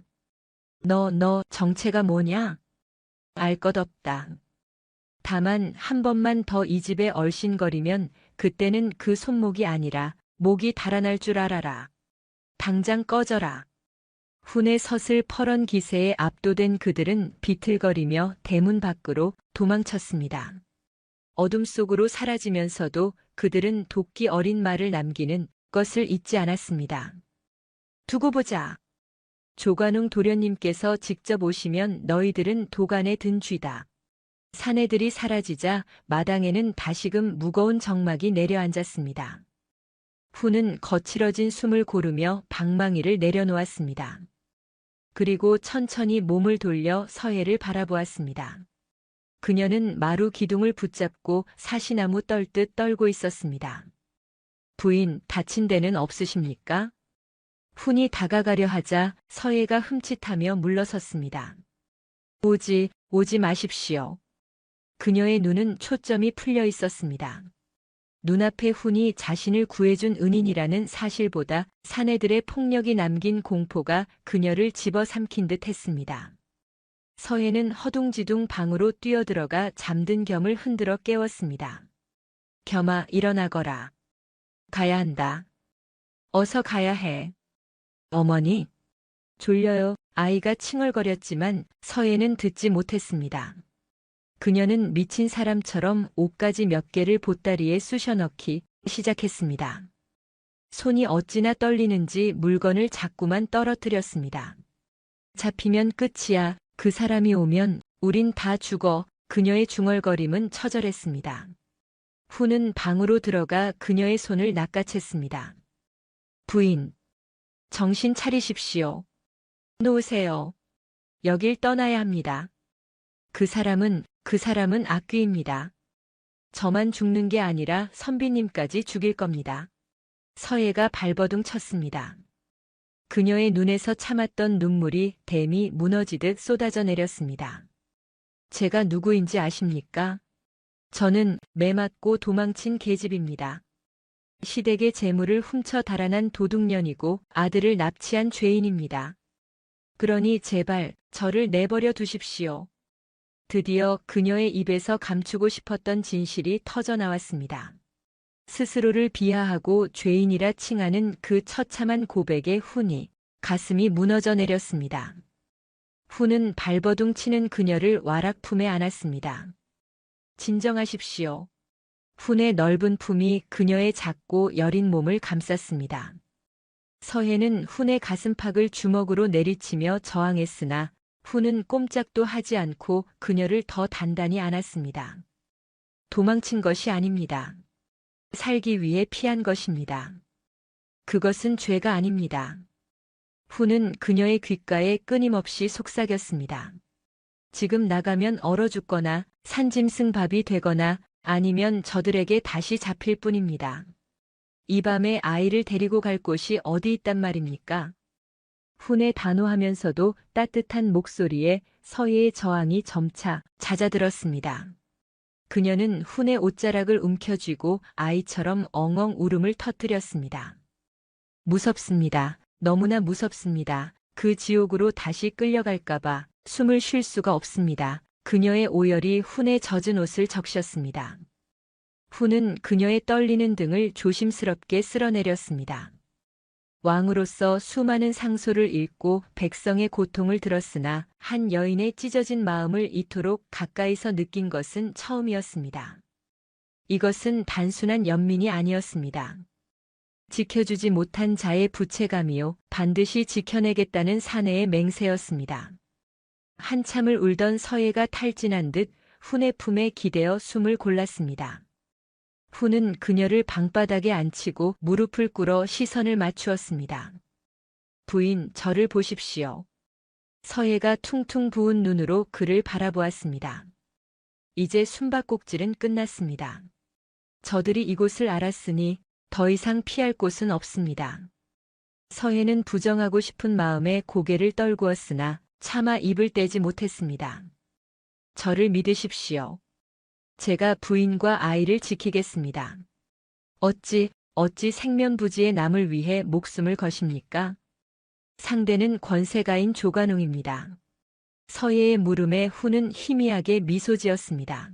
너 정체가 뭐냐? 알 것 없다. 다만 한 번만 더 이 집에 얼씬거리면 그때는 그 손목이 아니라 목이 달아날 줄 알아라. 당장 꺼져라. 훈의 서슬 퍼런 기세에 압도된 그들은 비틀거리며 대문 밖으로 도망쳤습니다. 어둠 속으로 사라지면서도 그들은 도끼 어린 말을 남기는 것을 잊지 않았습니다. 두고 보자. 조관웅 도련님께서 직접 오시면 너희들은 도간에 든 쥐다. 사내들이 사라지자 마당에는 다시금 무거운 정막이 내려앉았습니다. 훈은 거칠어진 숨을 고르며 방망이를 내려놓았습니다. 그리고 천천히 몸을 돌려 서해를 바라보았습니다. 그녀는 마루 기둥을 붙잡고 사시나무 떨듯 떨고 있었습니다. 부인, 다친 데는 없으십니까? 훈이 다가가려 하자 서해가 흠칫하며 물러섰습니다. 오지 마십시오. 그녀의 눈은 초점이 풀려 있었습니다. 눈앞에 훈이 자신을 구해준 은인이라는 사실보다 사내들의 폭력이 남긴 공포가 그녀를 집어삼킨 듯 했습니다. 서해는 허둥지둥 방으로 뛰어들어가 잠든 겸을 흔들어 깨웠습니다. 겸아, 일어나거라. 가야 한다. 어서 가야 해. 어머니. 졸려요. 아이가 칭얼거렸지만 서해는 듣지 못했습니다. 그녀는 미친 사람처럼 옷가지 몇 개를 보따리에 쑤셔넣기 시작했습니다. 손이 어찌나 떨리는지 물건을 자꾸만 떨어뜨렸습니다. 잡히면 끝이야. 그 사람이 오면 우린 다 죽어. 그녀의 중얼거림은 처절했습니다. 후는 방으로 들어가 그녀의 손을 낚아챘습니다. 부인, 정신 차리십시오. 놓으세요. 여길 떠나야 합니다. 그 사람은 악귀입니다. 저만 죽는 게 아니라 선비님까지 죽일 겁니다. 서예가 발버둥 쳤습니다. 그녀의 눈에서 참았던 눈물이 댐이 무너지듯 쏟아져 내렸습니다. 제가 누구인지 아십니까? 저는 매 맞고 도망친 계집입니다. 시댁의 재물을 훔쳐 달아난 도둑년이고 아들을 납치한 죄인입니다. 그러니 제발 저를 내버려 두십시오. 드디어 그녀의 입에서 감추고 싶었던 진실이 터져 나왔습니다. 스스로를 비하하고 죄인이라 칭하는 그 처참한 고백에 훈이 가슴이 무너져 내렸습니다. 훈은 발버둥 치는 그녀를 와락 품에 안았습니다. 진정하십시오. 훈의 넓은 품이 그녀의 작고 여린 몸을 감쌌습니다. 서해는 훈의 가슴팍을 주먹으로 내리치며 저항했으나 훈은 꼼짝도 하지 않고 그녀를 더 단단히 안았습니다. 도망친 것이 아닙니다. 살기 위해 피한 것입니다. 그것은 죄가 아닙니다. 훈은 그녀의 귓가에 끊임없이 속삭였습니다. 지금 나가면 얼어 죽거나 산짐승밥이 되거나 아니면 저들에게 다시 잡힐 뿐입니다. 이 밤에 아이를 데리고 갈 곳이 어디 있단 말입니까? 훈의 단호하면서도 따뜻한 목소리에 서예의 저항이 점차 잦아들었습니다. 그녀는 훈의 옷자락을 움켜쥐고 아이처럼 엉엉 울음을 터뜨렸습니다. 무섭습니다. 너무나 무섭습니다. 그 지옥으로 다시 끌려갈까봐 숨을 쉴 수가 없습니다. 그녀의 오열이 훈의 젖은 옷을 적셨습니다. 훈은 그녀의 떨리는 등을 조심스럽게 쓸어내렸습니다. 왕으로서 수많은 상소를 읽고 백성의 고통을 들었으나 한 여인의 찢어진 마음을 이토록 가까이서 느낀 것은 처음이었습니다. 이것은 단순한 연민이 아니었습니다. 지켜주지 못한 자의 부채감이요, 반드시 지켜내겠다는 사내의 맹세였습니다. 한참을 울던 서예가 탈진한 듯 훈의 품에 기대어 숨을 골랐습니다. 훈은 그녀를 방바닥에 앉히고 무릎을 꿇어 시선을 맞추었습니다. 부인, 저를 보십시오. 서예가 퉁퉁 부은 눈으로 그를 바라보았습니다. 이제 숨바꼭질은 끝났습니다. 저들이 이곳을 알았으니 더 이상 피할 곳은 없습니다. 서예는 부정하고 싶은 마음에 고개를 떨구었으나 차마 입을 떼지 못했습니다. 저를 믿으십시오. 제가 부인과 아이를 지키겠습니다. 어찌 생면부지의 남을 위해 목숨을 거십니까? 상대는 권세가인 조관웅입니다. 서예의 물음에 훈은 희미하게 미소 지었습니다.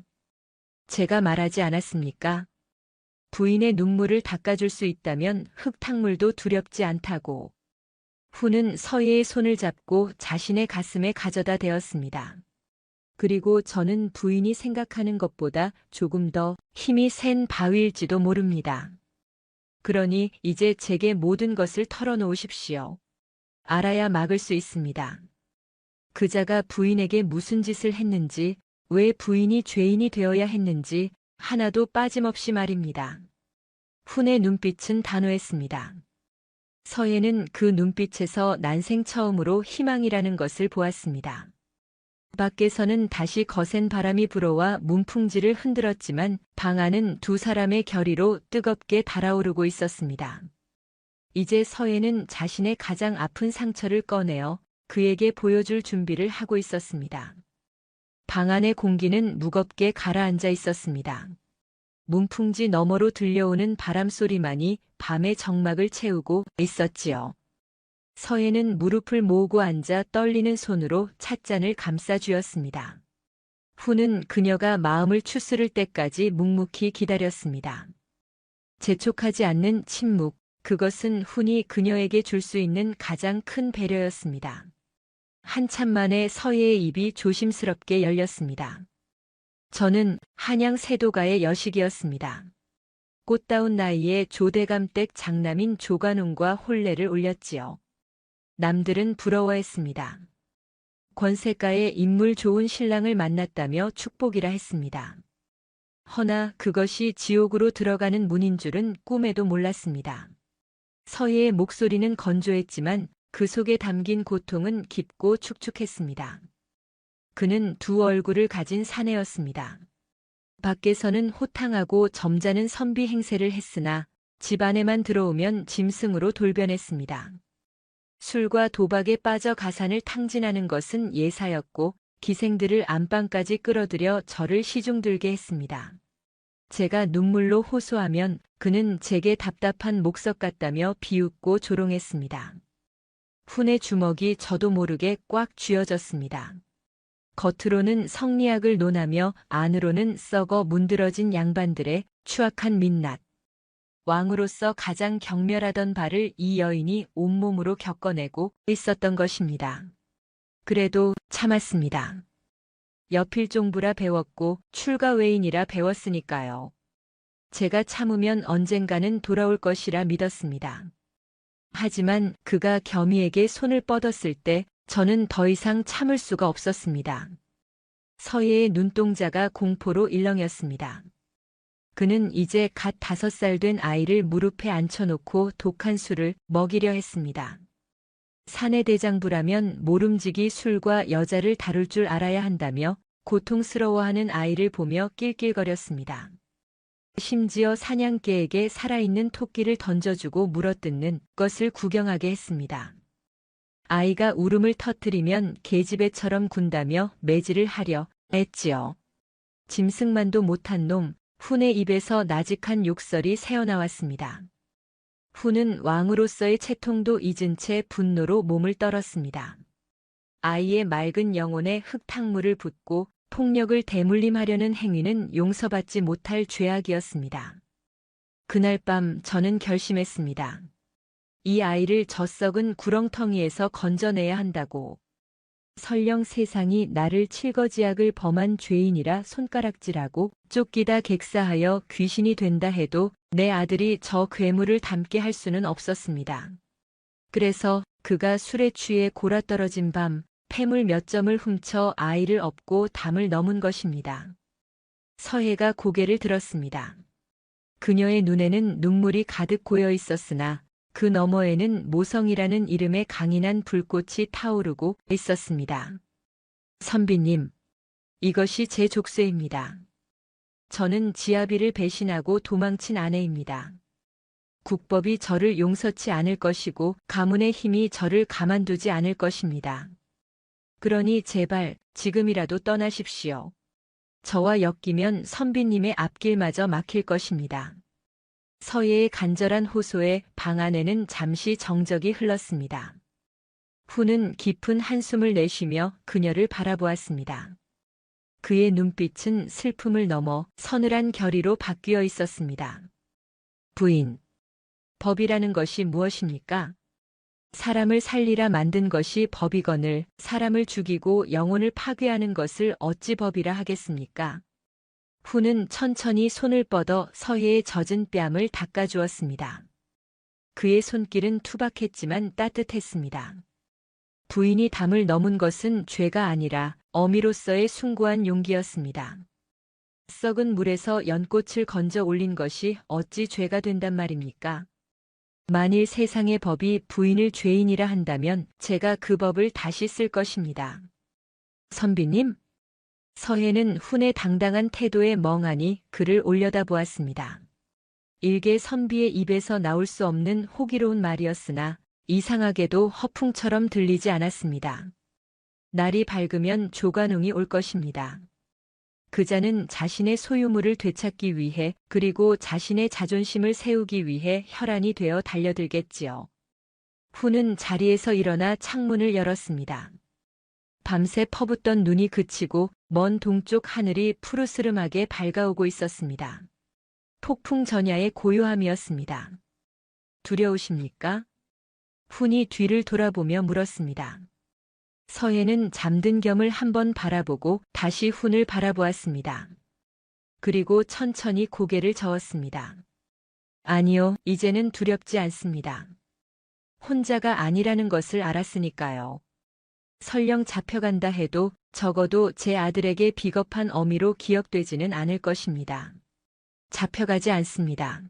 제가 말하지 않았습니까? 부인의 눈물을 닦아줄 수 있다면 흙탕물도 두렵지 않다고. 훈은 서예의 손을 잡고 자신의 가슴에 가져다 대었습니다. 그리고 저는 부인이 생각하는 것보다 조금 더 힘이 센 바위일지도 모릅니다. 그러니 이제 제게 모든 것을 털어놓으십시오. 알아야 막을 수 있습니다. 그자가 부인에게 무슨 짓을 했는지, 왜 부인이 죄인이 되어야 했는지 하나도 빠짐없이 말입니다. 훈의 눈빛은 단호했습니다. 서예는 그 눈빛에서 난생 처음으로 희망이라는 것을 보았습니다. 밖에서는 다시 거센 바람이 불어와 문풍지를 흔들었지만 방 안은 두 사람의 결의로 뜨겁게 달아오르고 있었습니다. 이제 서예는 자신의 가장 아픈 상처를 꺼내어 그에게 보여줄 준비를 하고 있었습니다. 방 안의 공기는 무겁게 가라앉아 있었습니다. 문풍지 너머로 들려오는 바람소리만이 밤의 정막을 채우고 있었지요. 서예는 무릎을 모으고 앉아 떨리는 손으로 찻잔을 감싸 쥐었습니다. 훈은 그녀가 마음을 추스를 때까지 묵묵히 기다렸습니다. 재촉하지 않는 침묵, 그것은 훈이 그녀에게 줄 수 있는 가장 큰 배려였습니다. 한참 만에 서예의 입이 조심스럽게 열렸습니다. 저는 한양 세도가의 여식이었습니다. 꽃다운 나이에 조대감댁 장남인 조관웅과 혼례를 올렸지요. 남들은 부러워했습니다. 권세가의 인물 좋은 신랑을 만났다며 축복이라 했습니다. 허나 그것이 지옥으로 들어가는 문인 줄은 꿈에도 몰랐습니다. 서희의 목소리는 건조했지만 그 속에 담긴 고통은 깊고 축축했습니다. 그는 두 얼굴을 가진 사내였습니다. 밖에서는 호탕하고 점잖은 선비 행세를 했으나 집 안에만 들어오면 짐승으로 돌변했습니다. 술과 도박에 빠져 가산을 탕진하는 것은 예사였고 기생들을 안방까지 끌어들여 저를 시중들게 했습니다. 제가 눈물로 호소하면 그는 제게 답답한 목석 같다며 비웃고 조롱했습니다. 훈의 주먹이 저도 모르게 꽉 쥐어졌습니다. 겉으로는 성리학을 논하며 안으로는 썩어 문드러진 양반들의 추악한 민낯. 왕으로서 가장 경멸하던 바를 이 여인이 온몸으로 겪어내고 있었던 것입니다. 그래도 참았습니다. 여필종부라 배웠고 출가외인이라 배웠으니까요. 제가 참으면 언젠가는 돌아올 것이라 믿었습니다. 하지만 그가 겸이에게 손을 뻗었을 때 저는 더 이상 참을 수가 없었습니다. 서예의 눈동자가 공포로 일렁였습니다. 그는 이제 갓 5살 된 아이를 무릎에 앉혀놓고 독한 술을 먹이려 했습니다. 사내대장부라면 모름지기 술과 여자를 다룰 줄 알아야 한다며 고통스러워하는 아이를 보며 낄낄거렸습니다. 심지어 사냥개에게 살아있는 토끼를 던져주고 물어뜯는 것을 구경하게 했습니다. 아이가 울음을 터뜨리면 계집애처럼 군다며 매질을 하려 했지요. 짐승만도 못한 놈, 훈의 입에서 나직한 욕설이 새어나왔습니다. 훈은 왕으로서의 채통도 잊은 채 분노로 몸을 떨었습니다. 아이의 맑은 영혼에 흙탕물을 붓고 폭력을 대물림하려는 행위는 용서받지 못할 죄악이었습니다. 그날 밤 저는 결심했습니다. 이 아이를 저 썩은 구렁텅이에서 건져내야 한다고. 설령 세상이 나를 칠거지약을 범한 죄인이라 손가락질하고 쫓기다 객사하여 귀신이 된다 해도 내 아들이 저 괴물을 닮게 할 수는 없었습니다. 그래서 그가 술에 취해 골아떨어진 밤 폐물 몇 점을 훔쳐 아이를 업고 담을 넘은 것입니다. 서혜가 고개를 들었습니다. 그녀의 눈에는 눈물이 가득 고여 있었으나 그 너머에는 모성이라는 이름의 강인한 불꽃이 타오르고 있었습니다. 선비님, 이것이 제 족쇄입니다. 저는 지아비를 배신하고 도망친 아내입니다. 국법이 저를 용서치 않을 것이고 가문의 힘이 저를 가만두지 않을 것입니다. 그러니 제발 지금이라도 떠나십시오. 저와 엮이면 선비님의 앞길마저 막힐 것입니다. 서예의 간절한 호소에 방 안에는 잠시 정적이 흘렀습니다. 훈은 깊은 한숨을 내쉬며 그녀를 바라보았습니다. 그의 눈빛은 슬픔을 넘어 서늘한 결의로 바뀌어 있었습니다. 부인, 법이라는 것이 무엇입니까? 사람을 살리라 만든 것이 법이거늘 사람을 죽이고 영혼을 파괴하는 것을 어찌 법이라 하겠습니까? 훈은 천천히 손을 뻗어 서희의 젖은 뺨을 닦아주었습니다. 그의 손길은 투박했지만 따뜻했습니다. 부인이 담을 넘은 것은 죄가 아니라 어미로서의 숭고한 용기였습니다. 썩은 물에서 연꽃을 건져 올린 것이 어찌 죄가 된단 말입니까? 만일 세상의 법이 부인을 죄인이라 한다면 제가 그 법을 다시 쓸 것입니다. 선비님? 서혜는 훈의 당당한 태도에 멍하니 그를 올려다보았습니다. 일개 선비의 입에서 나올 수 없는 호기로운 말이었으나 이상하게도 허풍처럼 들리지 않았습니다. 날이 밝으면 조관웅이 올 것입니다. 그자는 자신의 소유물을 되찾기 위해 그리고 자신의 자존심을 세우기 위해 혈안이 되어 달려들겠지요. 훈은 자리에서 일어나 창문을 열었습니다. 밤새 퍼붓던 눈이 그치고 먼 동쪽 하늘이 푸르스름하게 밝아오고 있었습니다. 폭풍 전야의 고요함이었습니다. 두려우십니까? 훈이 뒤를 돌아보며 물었습니다. 서혜는 잠든 겸을 한번 바라보고 다시 훈을 바라보았습니다. 그리고 천천히 고개를 저었습니다. 아니요, 이제는 두렵지 않습니다. 혼자가 아니라는 것을 알았으니까요. 설령 잡혀간다 해도 적어도 제 아들에게 비겁한 어미로 기억되지는 않을 것입니다. 잡혀가지 않습니다.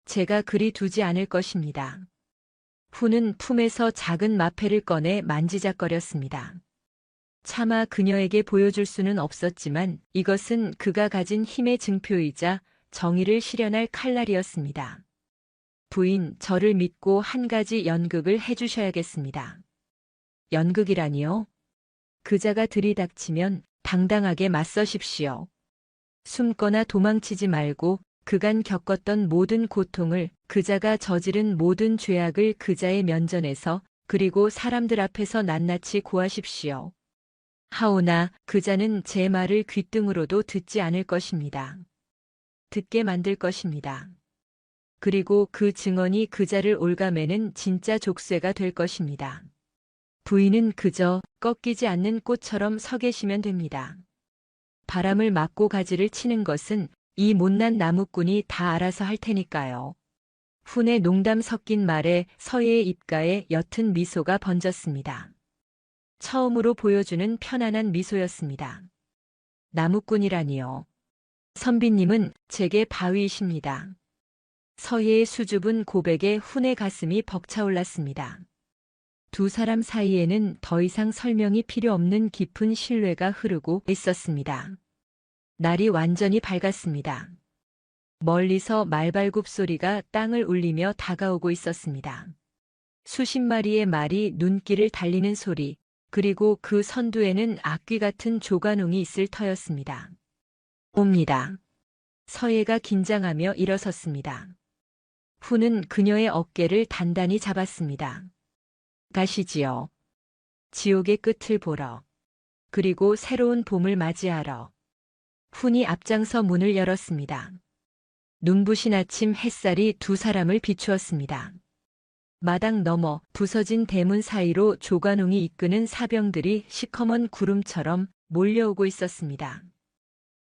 제가 그리 두지 않을 것입니다. 후는 품에서 작은 마패를 꺼내 만지작거렸습니다. 차마 그녀에게 보여줄 수는 없었지만 이것은 그가 가진 힘의 증표이자 정의를 실현할 칼날이었습니다. 부인, 저를 믿고 한 가지 연극을 해주셔야겠습니다. 연극이라니요? 그자가 들이닥치면 당당하게 맞서십시오. 숨거나 도망치지 말고 그간 겪었던 모든 고통을, 그자가 저지른 모든 죄악을 그자의 면전에서 그리고 사람들 앞에서 낱낱이 고하십시오. 하오나 그자는 제 말을 귓등으로도 듣지 않을 것입니다. 듣게 만들 것입니다. 그리고 그 증언이 그자를 올가매는 진짜 족쇄가 될 것입니다. 부인은 그저 꺾이지 않는 꽃처럼 서 계시면 됩니다. 바람을 맞고 가지를 치는 것은 이 못난 나무꾼이 다 알아서 할 테니까요. 훈의 농담 섞인 말에 서희의 입가에 옅은 미소가 번졌습니다. 처음으로 보여주는 편안한 미소였습니다. 나무꾼이라니요. 선비님은 제게 바위이십니다. 서희의 수줍은 고백에 훈의 가슴이 벅차올랐습니다. 두 사람 사이에는 더 이상 설명이 필요 없는 깊은 신뢰가 흐르고 있었습니다. 날이 완전히 밝았습니다. 멀리서 말발굽 소리가 땅을 울리며 다가오고 있었습니다. 수십 마리의 말이 눈길을 달리는 소리, 그리고 그 선두에는 악귀 같은 조관웅이 있을 터였습니다. 옵니다. 서예가 긴장하며 일어섰습니다. 후는 그녀의 어깨를 단단히 잡았습니다. 가시지요. 지옥의 끝을 보러. 그리고 새로운 봄을 맞이하러. 훈이 앞장서 문을 열었습니다. 눈부신 아침 햇살이 두 사람을 비추었습니다. 마당 너머 부서진 대문 사이로 조관웅이 이끄는 사병들이 시커먼 구름처럼 몰려오고 있었습니다.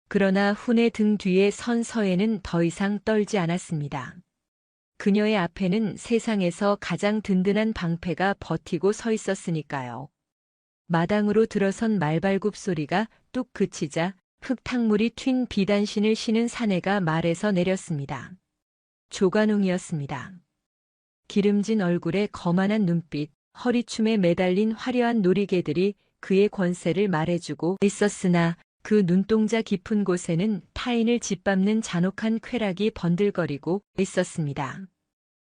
그러나 훈의 등 뒤에 선 서예는 더 이상 떨지 않았습니다. 그녀의 앞에는 세상에서 가장 든든한 방패가 버티고 서 있었으니까요. 마당으로 들어선 말발굽 소리가 뚝 그치자 흙탕물이 튄 비단신을 신은 사내가 말에서 내렸습니다. 조관웅이었습니다. 기름진 얼굴에 거만한 눈빛, 허리춤에 매달린 화려한 놀이개들이 그의 권세를 말해주고 있었으나 그 눈동자 깊은 곳에는 타인을 짓밟는 잔혹한 쾌락이 번들거리고 있었습니다.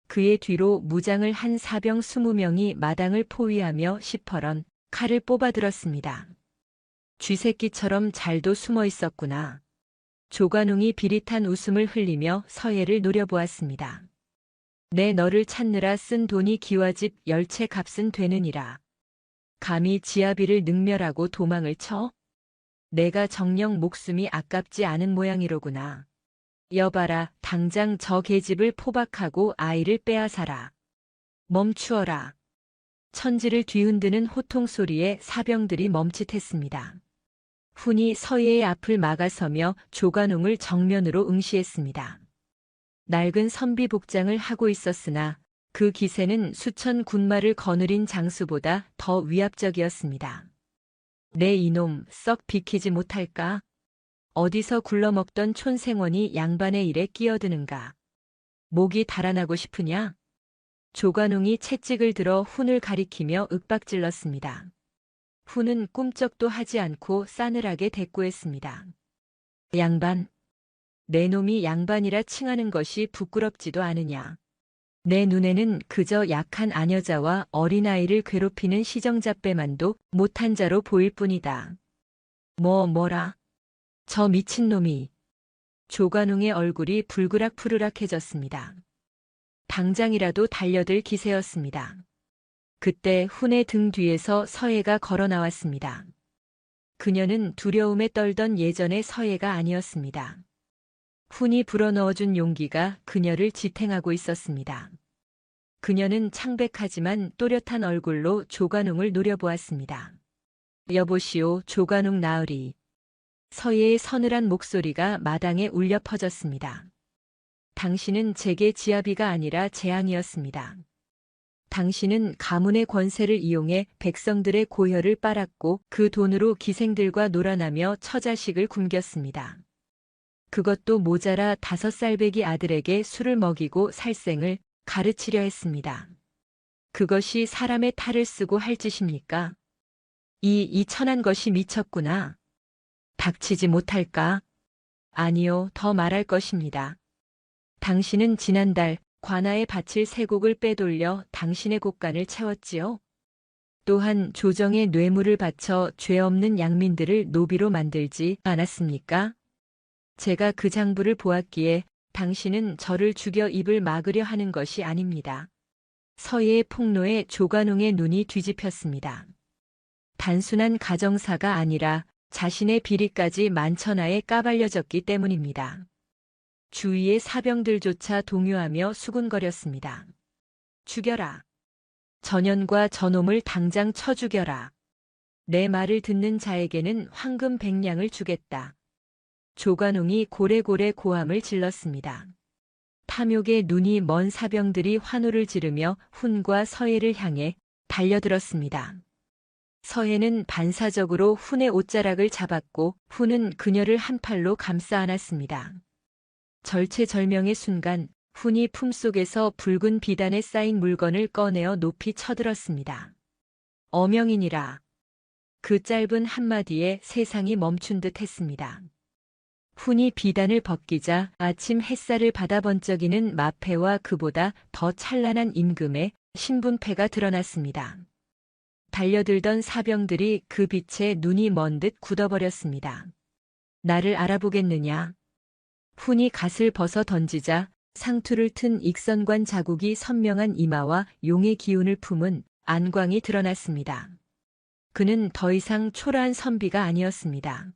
그의 뒤로 무장을 한 사병 20명이 마당을 포위하며 시퍼런 칼을 뽑아들었습니다. 쥐새끼처럼 잘도 숨어 있었구나. 조관웅이 비릿한 웃음을 흘리며 서예를 노려보았습니다. 내 너를 찾느라 쓴 돈이 기와집 10채 값은 되느니라. 감히 지아비를 능멸하고 도망을 쳐? 내가 정녕 목숨이 아깝지 않은 모양이로구나. 여봐라, 당장 저 계집을 포박하고 아이를 빼앗아라. 멈추어라. 천지를 뒤흔드는 호통 소리에 사병들이 멈칫했습니다. 훈이 서예의 앞을 막아서며 조관웅을 정면으로 응시했습니다. 낡은 선비 복장을 하고 있었으나 그 기세는 수천 군마를 거느린 장수보다 더 위압적이었습니다. 내 이놈 썩 비키지 못할까? 어디서 굴러먹던 촌생원이 양반의 일에 끼어드는가? 목이 달아나고 싶으냐? 조관웅이 채찍을 들어 훈을 가리키며 윽박질렀습니다. 훈은 꿈쩍도 하지 않고 싸늘하게 대꾸했습니다. 양반. 내 놈이 양반이라 칭하는 것이 부끄럽지도 않으냐. 내 눈에는 그저 약한 아녀자와 어린아이를 괴롭히는 시정잡배만도 못한 자로 보일 뿐이다. 뭐라? 저 미친놈이. 조관웅의 얼굴이 불그락푸르락해졌습니다. 당장이라도 달려들 기세였습니다. 그때 훈의 등 뒤에서 서예가 걸어 나왔습니다. 그녀는 두려움에 떨던 예전의 서예가 아니었습니다. 훈이 불어넣어준 용기가 그녀를 지탱하고 있었습니다. 그녀는 창백하지만 또렷한 얼굴로 조관웅을 노려보았습니다. 여보시오, 조관웅 나으리. 서예의 서늘한 목소리가 마당에 울려 퍼졌습니다. 당신은 제게 지아비가 아니라 재앙이었습니다. 당신은 가문의 권세를 이용해 백성들의 고혈을 빨았고 그 돈으로 기생들과 놀아나며 처자식을 굶겼습니다. 그것도 모자라 5살배기 아들에게 술을 먹이고 살생을 가르치려 했습니다. 그것이 사람의 탈을 쓰고 할 짓입니까? 이 천한 것이 미쳤구나. 닥치지 못할까? 아니요, 더 말할 것입니다. 당신은 지난달 관아에 바칠 세곡을 빼돌려 당신의 곳간을 채웠지요. 또한 조정에 뇌물을 바쳐 죄 없는 양민들을 노비로 만들지 않았습니까? 제가 그 장부를 보았기에 당신은 저를 죽여 입을 막으려 하는 것이 아닙니다. 서예의 폭로에 조관웅의 눈이 뒤집혔습니다. 단순한 가정사가 아니라 자신의 비리까지 만천하에 까발려졌기 때문입니다. 주위의 사병들조차 동요하며 수군거렸습니다. 죽여라. 전현과 저놈을 당장 쳐 죽여라. 내 말을 듣는 자에게는 황금 100냥을 주겠다. 조관웅이 고래고래 고함을 질렀습니다. 탐욕에 눈이 먼 사병들이 환호를 지르며 훈과 서예를 향해 달려들었습니다. 서예는 반사적으로 훈의 옷자락을 잡았고 훈은 그녀를 한 팔로 감싸 안았습니다. 절체절명의 순간 훈이 품속에서 붉은 비단에 쌓인 물건을 꺼내어 높이 쳐들었습니다. 어명이니라. 그 짧은 한마디에 세상이 멈춘 듯 했습니다. 훈이 비단을 벗기자 아침 햇살을 받아 번쩍이는 마패와 그보다 더 찬란한 임금의 신분패가 드러났습니다. 달려들던 사병들이 그 빛에 눈이 먼 듯 굳어버렸습니다. 나를 알아보겠느냐? 훈이 갓을 벗어 던지자 상투를 튼 익선관 자국이 선명한 이마와 용의 기운을 품은 안광이 드러났습니다. 그는 더 이상 초라한 선비가 아니었습니다.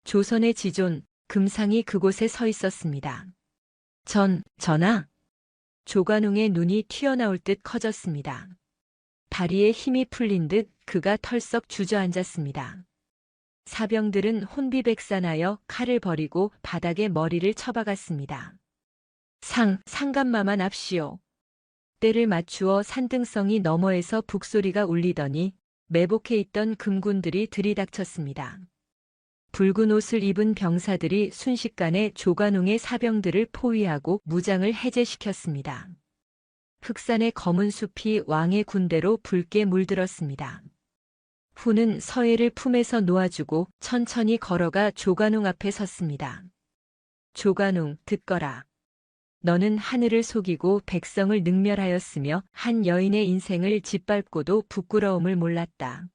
조선의 지존, 금상이 그곳에 서 있었습니다. 전하. 조관웅의 눈이 튀어나올 듯 커졌습니다. 다리에 힘이 풀린 듯 그가 털썩 주저앉았습니다. 사병들은 혼비백산하여 칼을 버리고 바닥에 머리를 쳐박았습니다. 상감마만 합시오. 때를 맞추어 산등성이 너머에서 북소리가 울리더니 매복해 있던 금군들이 들이닥쳤습니다. 붉은 옷을 입은 병사들이 순식간에 조관웅의 사병들을 포위하고 무장을 해제시켰습니다. 흑산의 검은 숲이 왕의 군대로 붉게 물들었습니다. 훈은 서예를 품에서 놓아주고 천천히 걸어가 조관웅 앞에 섰습니다. 조관웅, 듣거라. 너는 하늘을 속이고 백성을 능멸하였으며 한 여인의 인생을 짓밟고도 부끄러움을 몰랐다.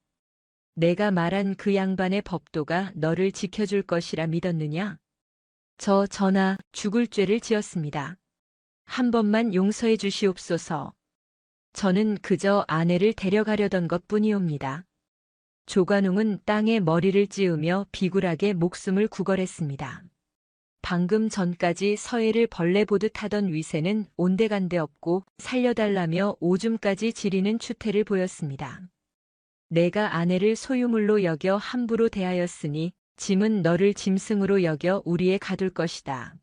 내가 말한 그 양반의 법도가 너를 지켜줄 것이라 믿었느냐? 전하, 죽을 죄를 지었습니다. 한 번만 용서해 주시옵소서. 저는 그저 아내를 데려가려던 것뿐이옵니다. 조관웅은 땅에 머리를 찌우며 비굴하게 목숨을 구걸했습니다. 방금 전까지 서예를 벌레 보듯 하던 위세는 온데간데 없고 살려달라며 오줌까지 지리는 추태를 보였습니다. 내가 아내를 소유물로 여겨 함부로 대하였으니 짐은 너를 짐승으로 여겨 우리에 가둘 것이다.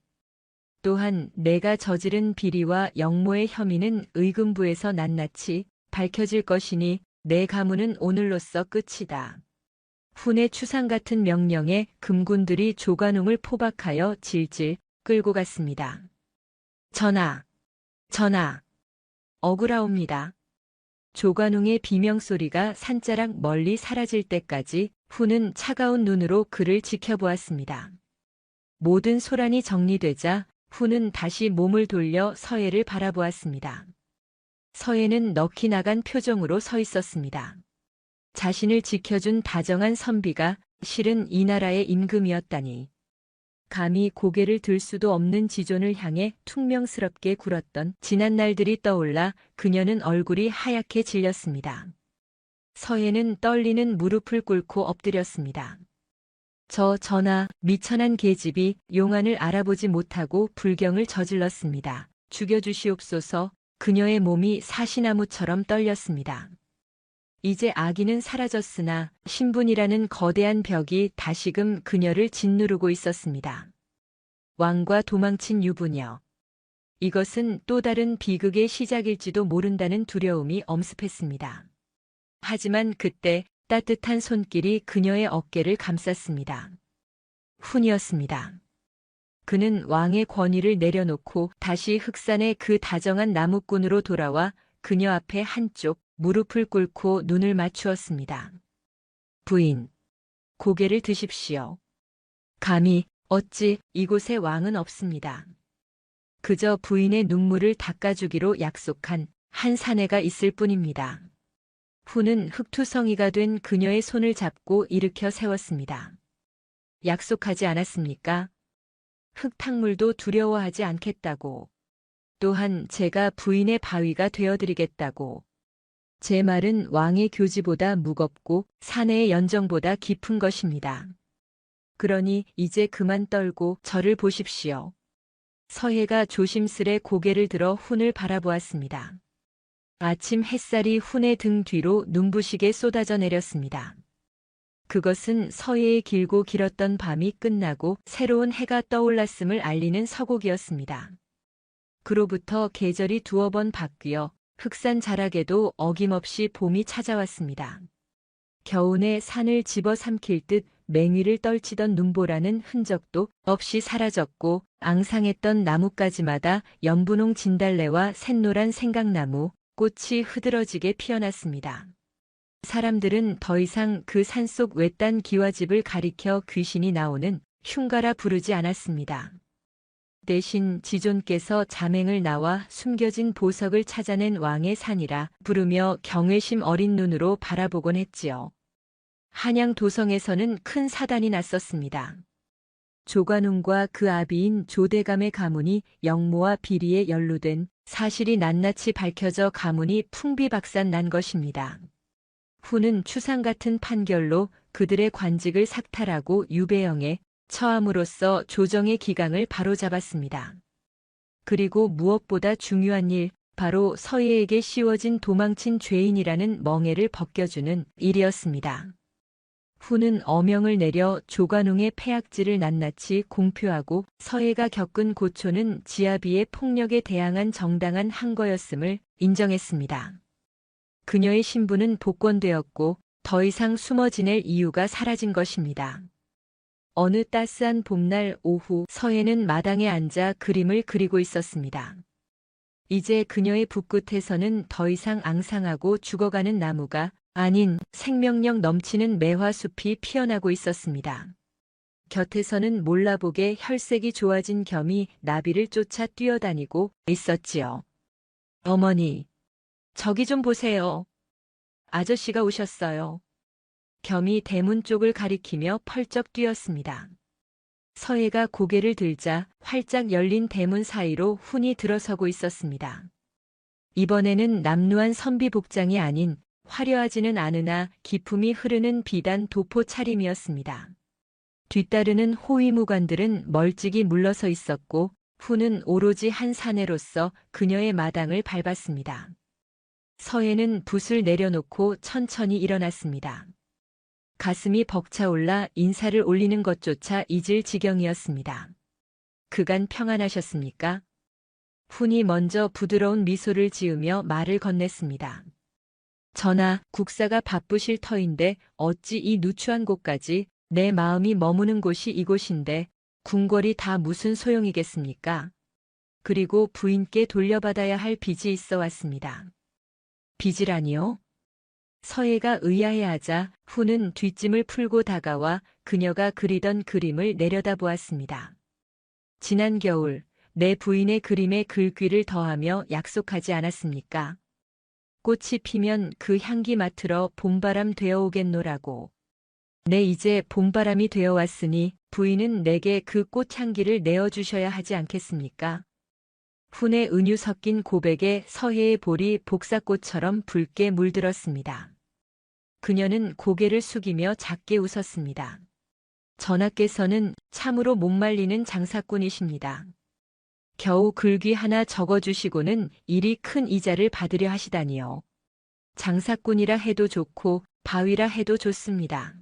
또한 내가 저지른 비리와 역모의 혐의는 의금부에서 낱낱이 밝혀질 것이니 내 가문은 오늘로써 끝이다. 훈의 추상 같은 명령에 금군들이 조관웅을 포박하여 질질 끌고 갔습니다. 전하! 억울하옵니다. 조관웅의 비명소리가 산자락 멀리 사라질 때까지 훈은 차가운 눈으로 그를 지켜보았습니다. 모든 소란이 정리되자 훈은 다시 몸을 돌려 서예를 바라보았습니다. 서예는 넋이 나간 표정으로 서 있었습니다. 자신을 지켜준 다정한 선비가 실은 이 나라의 임금이었다니. 감히 고개를 들 수도 없는 지존을 향해 퉁명스럽게 굴었던 지난 날들이 떠올라 그녀는 얼굴이 하얗게 질렸습니다. 서예는 떨리는 무릎을 꿇고 엎드렸습니다. 전하, 미천한 계집이 용안을 알아보지 못하고 불경을 저질렀습니다. 죽여주시옵소서. 그녀의 몸이 사시나무처럼 떨렸습니다. 이제 아기는 사라졌으나 신분이라는 거대한 벽이 다시금 그녀를 짓누르고 있었습니다. 왕과 도망친 유부녀. 이것은 또 다른 비극의 시작일지도 모른다는 두려움이 엄습했습니다. 하지만 그때 따뜻한 손길이 그녀의 어깨를 감쌌습니다. 훈이었습니다. 그는 왕의 권위를 내려놓고 다시 흑산의 그 다정한 나무꾼으로 돌아와 그녀 앞에 한쪽 무릎을 꿇고 눈을 맞추었습니다. 부인, 고개를 드십시오. 감히 어찌 이곳에 왕은 없습니다. 그저 부인의 눈물을 닦아주기로 약속한 한 사내가 있을 뿐입니다. 후는 흑투성이가 된 그녀의 손을 잡고 일으켜 세웠습니다. 약속하지 않았습니까? 흙탕물도 두려워하지 않겠다고. 또한 제가 부인의 바위가 되어드리겠다고. 제 말은 왕의 교지보다 무겁고 사내의 연정보다 깊은 것입니다. 그러니 이제 그만 떨고 저를 보십시오. 서해가 조심스레 고개를 들어 훈을 바라보았습니다. 아침 햇살이 훈의 등 뒤로 눈부시게 쏟아져 내렸습니다. 그것은 서해의 길고 길었던 밤이 끝나고 새로운 해가 떠올랐음을 알리는 서곡이었습니다. 그로부터 계절이 두어 번 바뀌어 흑산 자락에도 어김없이 봄이 찾아왔습니다. 겨우내 산을 집어삼킬 듯 맹위를 떨치던 눈보라는 흔적도 없이 사라졌고 앙상했던 나뭇가지마다 연분홍 진달래와 샛노란 생강나무, 꽃이 흐드러지게 피어났습니다. 사람들은 더 이상 그 산속 외딴 기와집을 가리켜 귀신이 나오는 흉가라 부르지 않았습니다. 대신 지존께서 자맹을 나와 숨겨진 보석을 찾아낸 왕의 산이라 부르며 경외심 어린 눈으로 바라보곤 했지요. 한양 도성에서는 큰 사단이 났었습니다. 조관웅과 그 아비인 조대감의 가문이 영모와 비리에 연루된 사실이 낱낱이 밝혀져 가문이 풍비박산 난 것입니다. 후는 추상 같은 판결로 그들의 관직을 삭탈하고 유배형에 처함으로써 조정의 기강을 바로잡았습니다. 그리고 무엇보다 중요한 일, 바로 서예에게 씌워진 도망친 죄인이라는 멍해를 벗겨주는 일이었습니다. 후는 어명을 내려 조관웅의 폐악질을 낱낱이 공표하고 서예가 겪은 고초는 지아비의 폭력에 대항한 정당한 항거였음을 인정했습니다. 그녀의 신분은 복권되었고 더 이상 숨어 지낼 이유가 사라진 것입니다. 어느 따스한 봄날 오후 서예는 마당에 앉아 그림을 그리고 있었습니다. 이제 그녀의 붓끝에서는 더 이상 앙상하고 죽어가는 나무가 아닌 생명력 넘치는 매화숲이 피어나고 있었습니다. 곁에서는 몰라보게 혈색이 좋아진 겸이 나비를 쫓아 뛰어다니고 있었지요. 어머니, 저기 좀 보세요. 아저씨가 오셨어요. 겸이 대문 쪽을 가리키며 펄쩍 뛰었습니다. 서예가 고개를 들자 활짝 열린 대문 사이로 훈이 들어서고 있었습니다. 이번에는 남루한 선비 복장이 아닌 화려하지는 않으나 기품이 흐르는 비단 도포 차림이었습니다. 뒤따르는 호위무관들은 멀찍이 물러서 있었고 훈은 오로지 한 사내로서 그녀의 마당을 밟았습니다. 서예는 붓을 내려놓고 천천히 일어났습니다. 가슴이 벅차올라 인사를 올리는 것조차 잊을 지경이었습니다. 그간 평안하셨습니까? 훈이 먼저 부드러운 미소를 지으며 말을 건넸습니다. 전하, 국사가 바쁘실 터인데 어찌 이 누추한 곳까지 내 마음이 머무는 곳이 이곳인데 궁궐이 다 무슨 소용이겠습니까? 그리고 부인께 돌려받아야 할 빚이 있어 왔습니다. 빚이라니요? 서예가 의아해하자 후는 뒷짐을 풀고 다가와 그녀가 그리던 그림을 내려다보았습니다. 지난 겨울 내 부인의 그림에 글귀를 더하며 약속하지 않았습니까? 꽃이 피면 그 향기 맡으러 봄바람 되어오겠노라고. 내 이제 봄바람이 되어왔으니 부인은 내게 그 꽃향기를 내어주셔야 하지 않겠습니까? 훈의 은유 섞인 고백에 서예의 볼이 복사꽃처럼 붉게 물들었습니다. 그녀는 고개를 숙이며 작게 웃었습니다. 전하께서는 참으로 못말리는 장사꾼이십니다. 겨우 글귀 하나 적어주시고는 이리 큰 이자를 받으려 하시다니요. 장사꾼이라 해도 좋고 바위라 해도 좋습니다.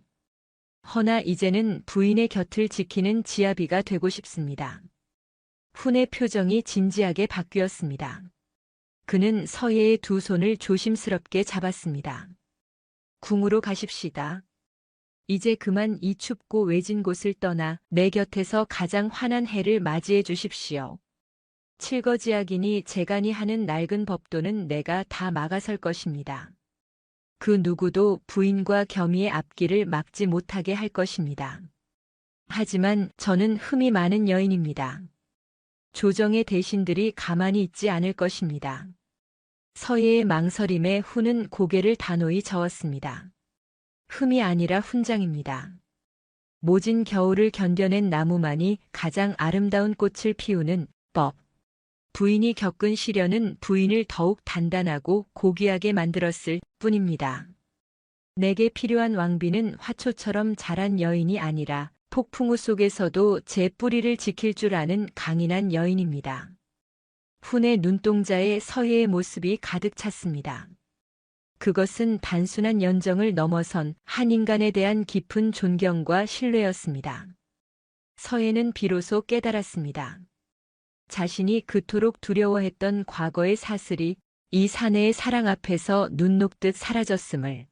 허나 이제는 부인의 곁을 지키는 지아비가 되고 싶습니다. 훈의 표정이 진지하게 바뀌었습니다. 그는 서예의 두 손을 조심스럽게 잡았습니다. 궁으로 가십시다. 이제 그만 이 춥고 외진 곳을 떠나 내 곁에서 가장 환한 해를 맞이해 주십시오. 칠거지약이니 재간이 하는 낡은 법도는 내가 다 막아설 것입니다. 그 누구도 부인과 겸이의 앞길을 막지 못하게 할 것입니다. 하지만 저는 흠이 많은 여인입니다. 조정의 대신들이 가만히 있지 않을 것입니다. 서예의 망설임에 훈은 고개를 단호히 저었습니다. 흠이 아니라 훈장입니다. 모진 겨울을 견뎌낸 나무만이 가장 아름다운 꽃을 피우는 법. 부인이 겪은 시련은 부인을 더욱 단단하고 고귀하게 만들었을 뿐입니다. 내게 필요한 왕비는 화초처럼 자란 여인이 아니라 폭풍우 속에서도 제 뿌리를 지킬 줄 아는 강인한 여인입니다. 훈의 눈동자에 서예의 모습이 가득 찼습니다. 그것은 단순한 연정을 넘어선 한 인간에 대한 깊은 존경과 신뢰였습니다. 서예는 비로소 깨달았습니다. 자신이 그토록 두려워했던 과거의 사슬이 이 사내의 사랑 앞에서 눈 녹듯 사라졌음을.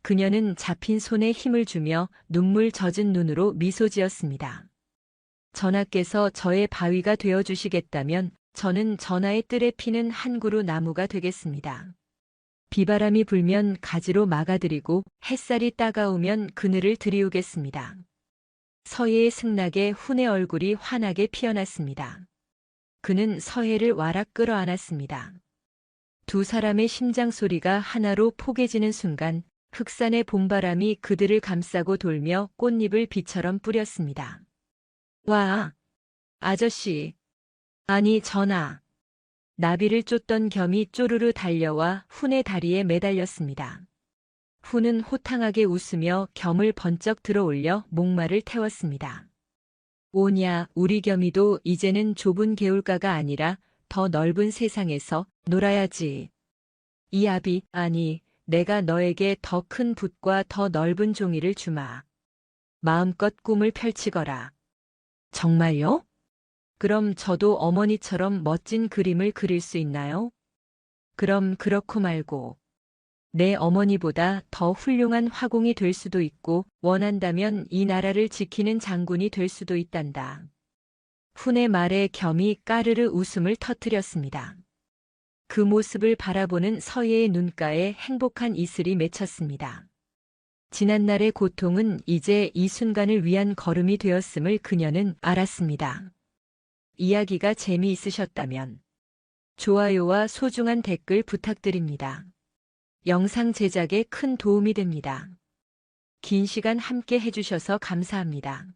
그녀는 잡힌 손에 힘을 주며 눈물 젖은 눈으로 미소 지었습니다. 전하께서 저의 바위가 되어주시겠다면 저는 전하의 뜰에 피는 한 그루 나무가 되겠습니다. 비바람이 불면 가지로 막아드리고 햇살이 따가우면 그늘을 들이우겠습니다. 서예의 승낙에 훈의 얼굴이 환하게 피어났습니다. 그는 서예를 와락 끌어안았습니다. 두 사람의 심장 소리가 하나로 포개지는 순간 흑산의 봄바람이 그들을 감싸고 돌며 꽃잎을 비처럼 뿌렸습니다. 와, 아저씨. 아니 전하. 나비를 쫓던 겸이 쪼르르 달려와 훈의 다리에 매달렸습니다. 훈은 호탕하게 웃으며 겸을 번쩍 들어올려 목마를 태웠습니다. 오냐, 우리 겸이도 이제는 좁은 개울가가 아니라 더 넓은 세상에서 놀아야지. 이 아비, 아니, 내가 너에게 더 큰 붓과 더 넓은 종이를 주마. 마음껏 꿈을 펼치거라. 정말요? 그럼 저도 어머니처럼 멋진 그림을 그릴 수 있나요? 그럼 그렇고 말고. 내 어머니보다 더 훌륭한 화공이 될 수도 있고 원한다면 이 나라를 지키는 장군이 될 수도 있단다. 훈의 말에 겸이 까르르 웃음을 터뜨렸습니다. 그 모습을 바라보는 서예의 눈가에 행복한 이슬이 맺혔습니다. 지난날의 고통은 이제 이 순간을 위한 걸음이 되었음을 그녀는 알았습니다. 이야기가 재미있으셨다면 좋아요와 소중한 댓글 부탁드립니다. 영상 제작에 큰 도움이 됩니다. 긴 시간 함께 해주셔서 감사합니다.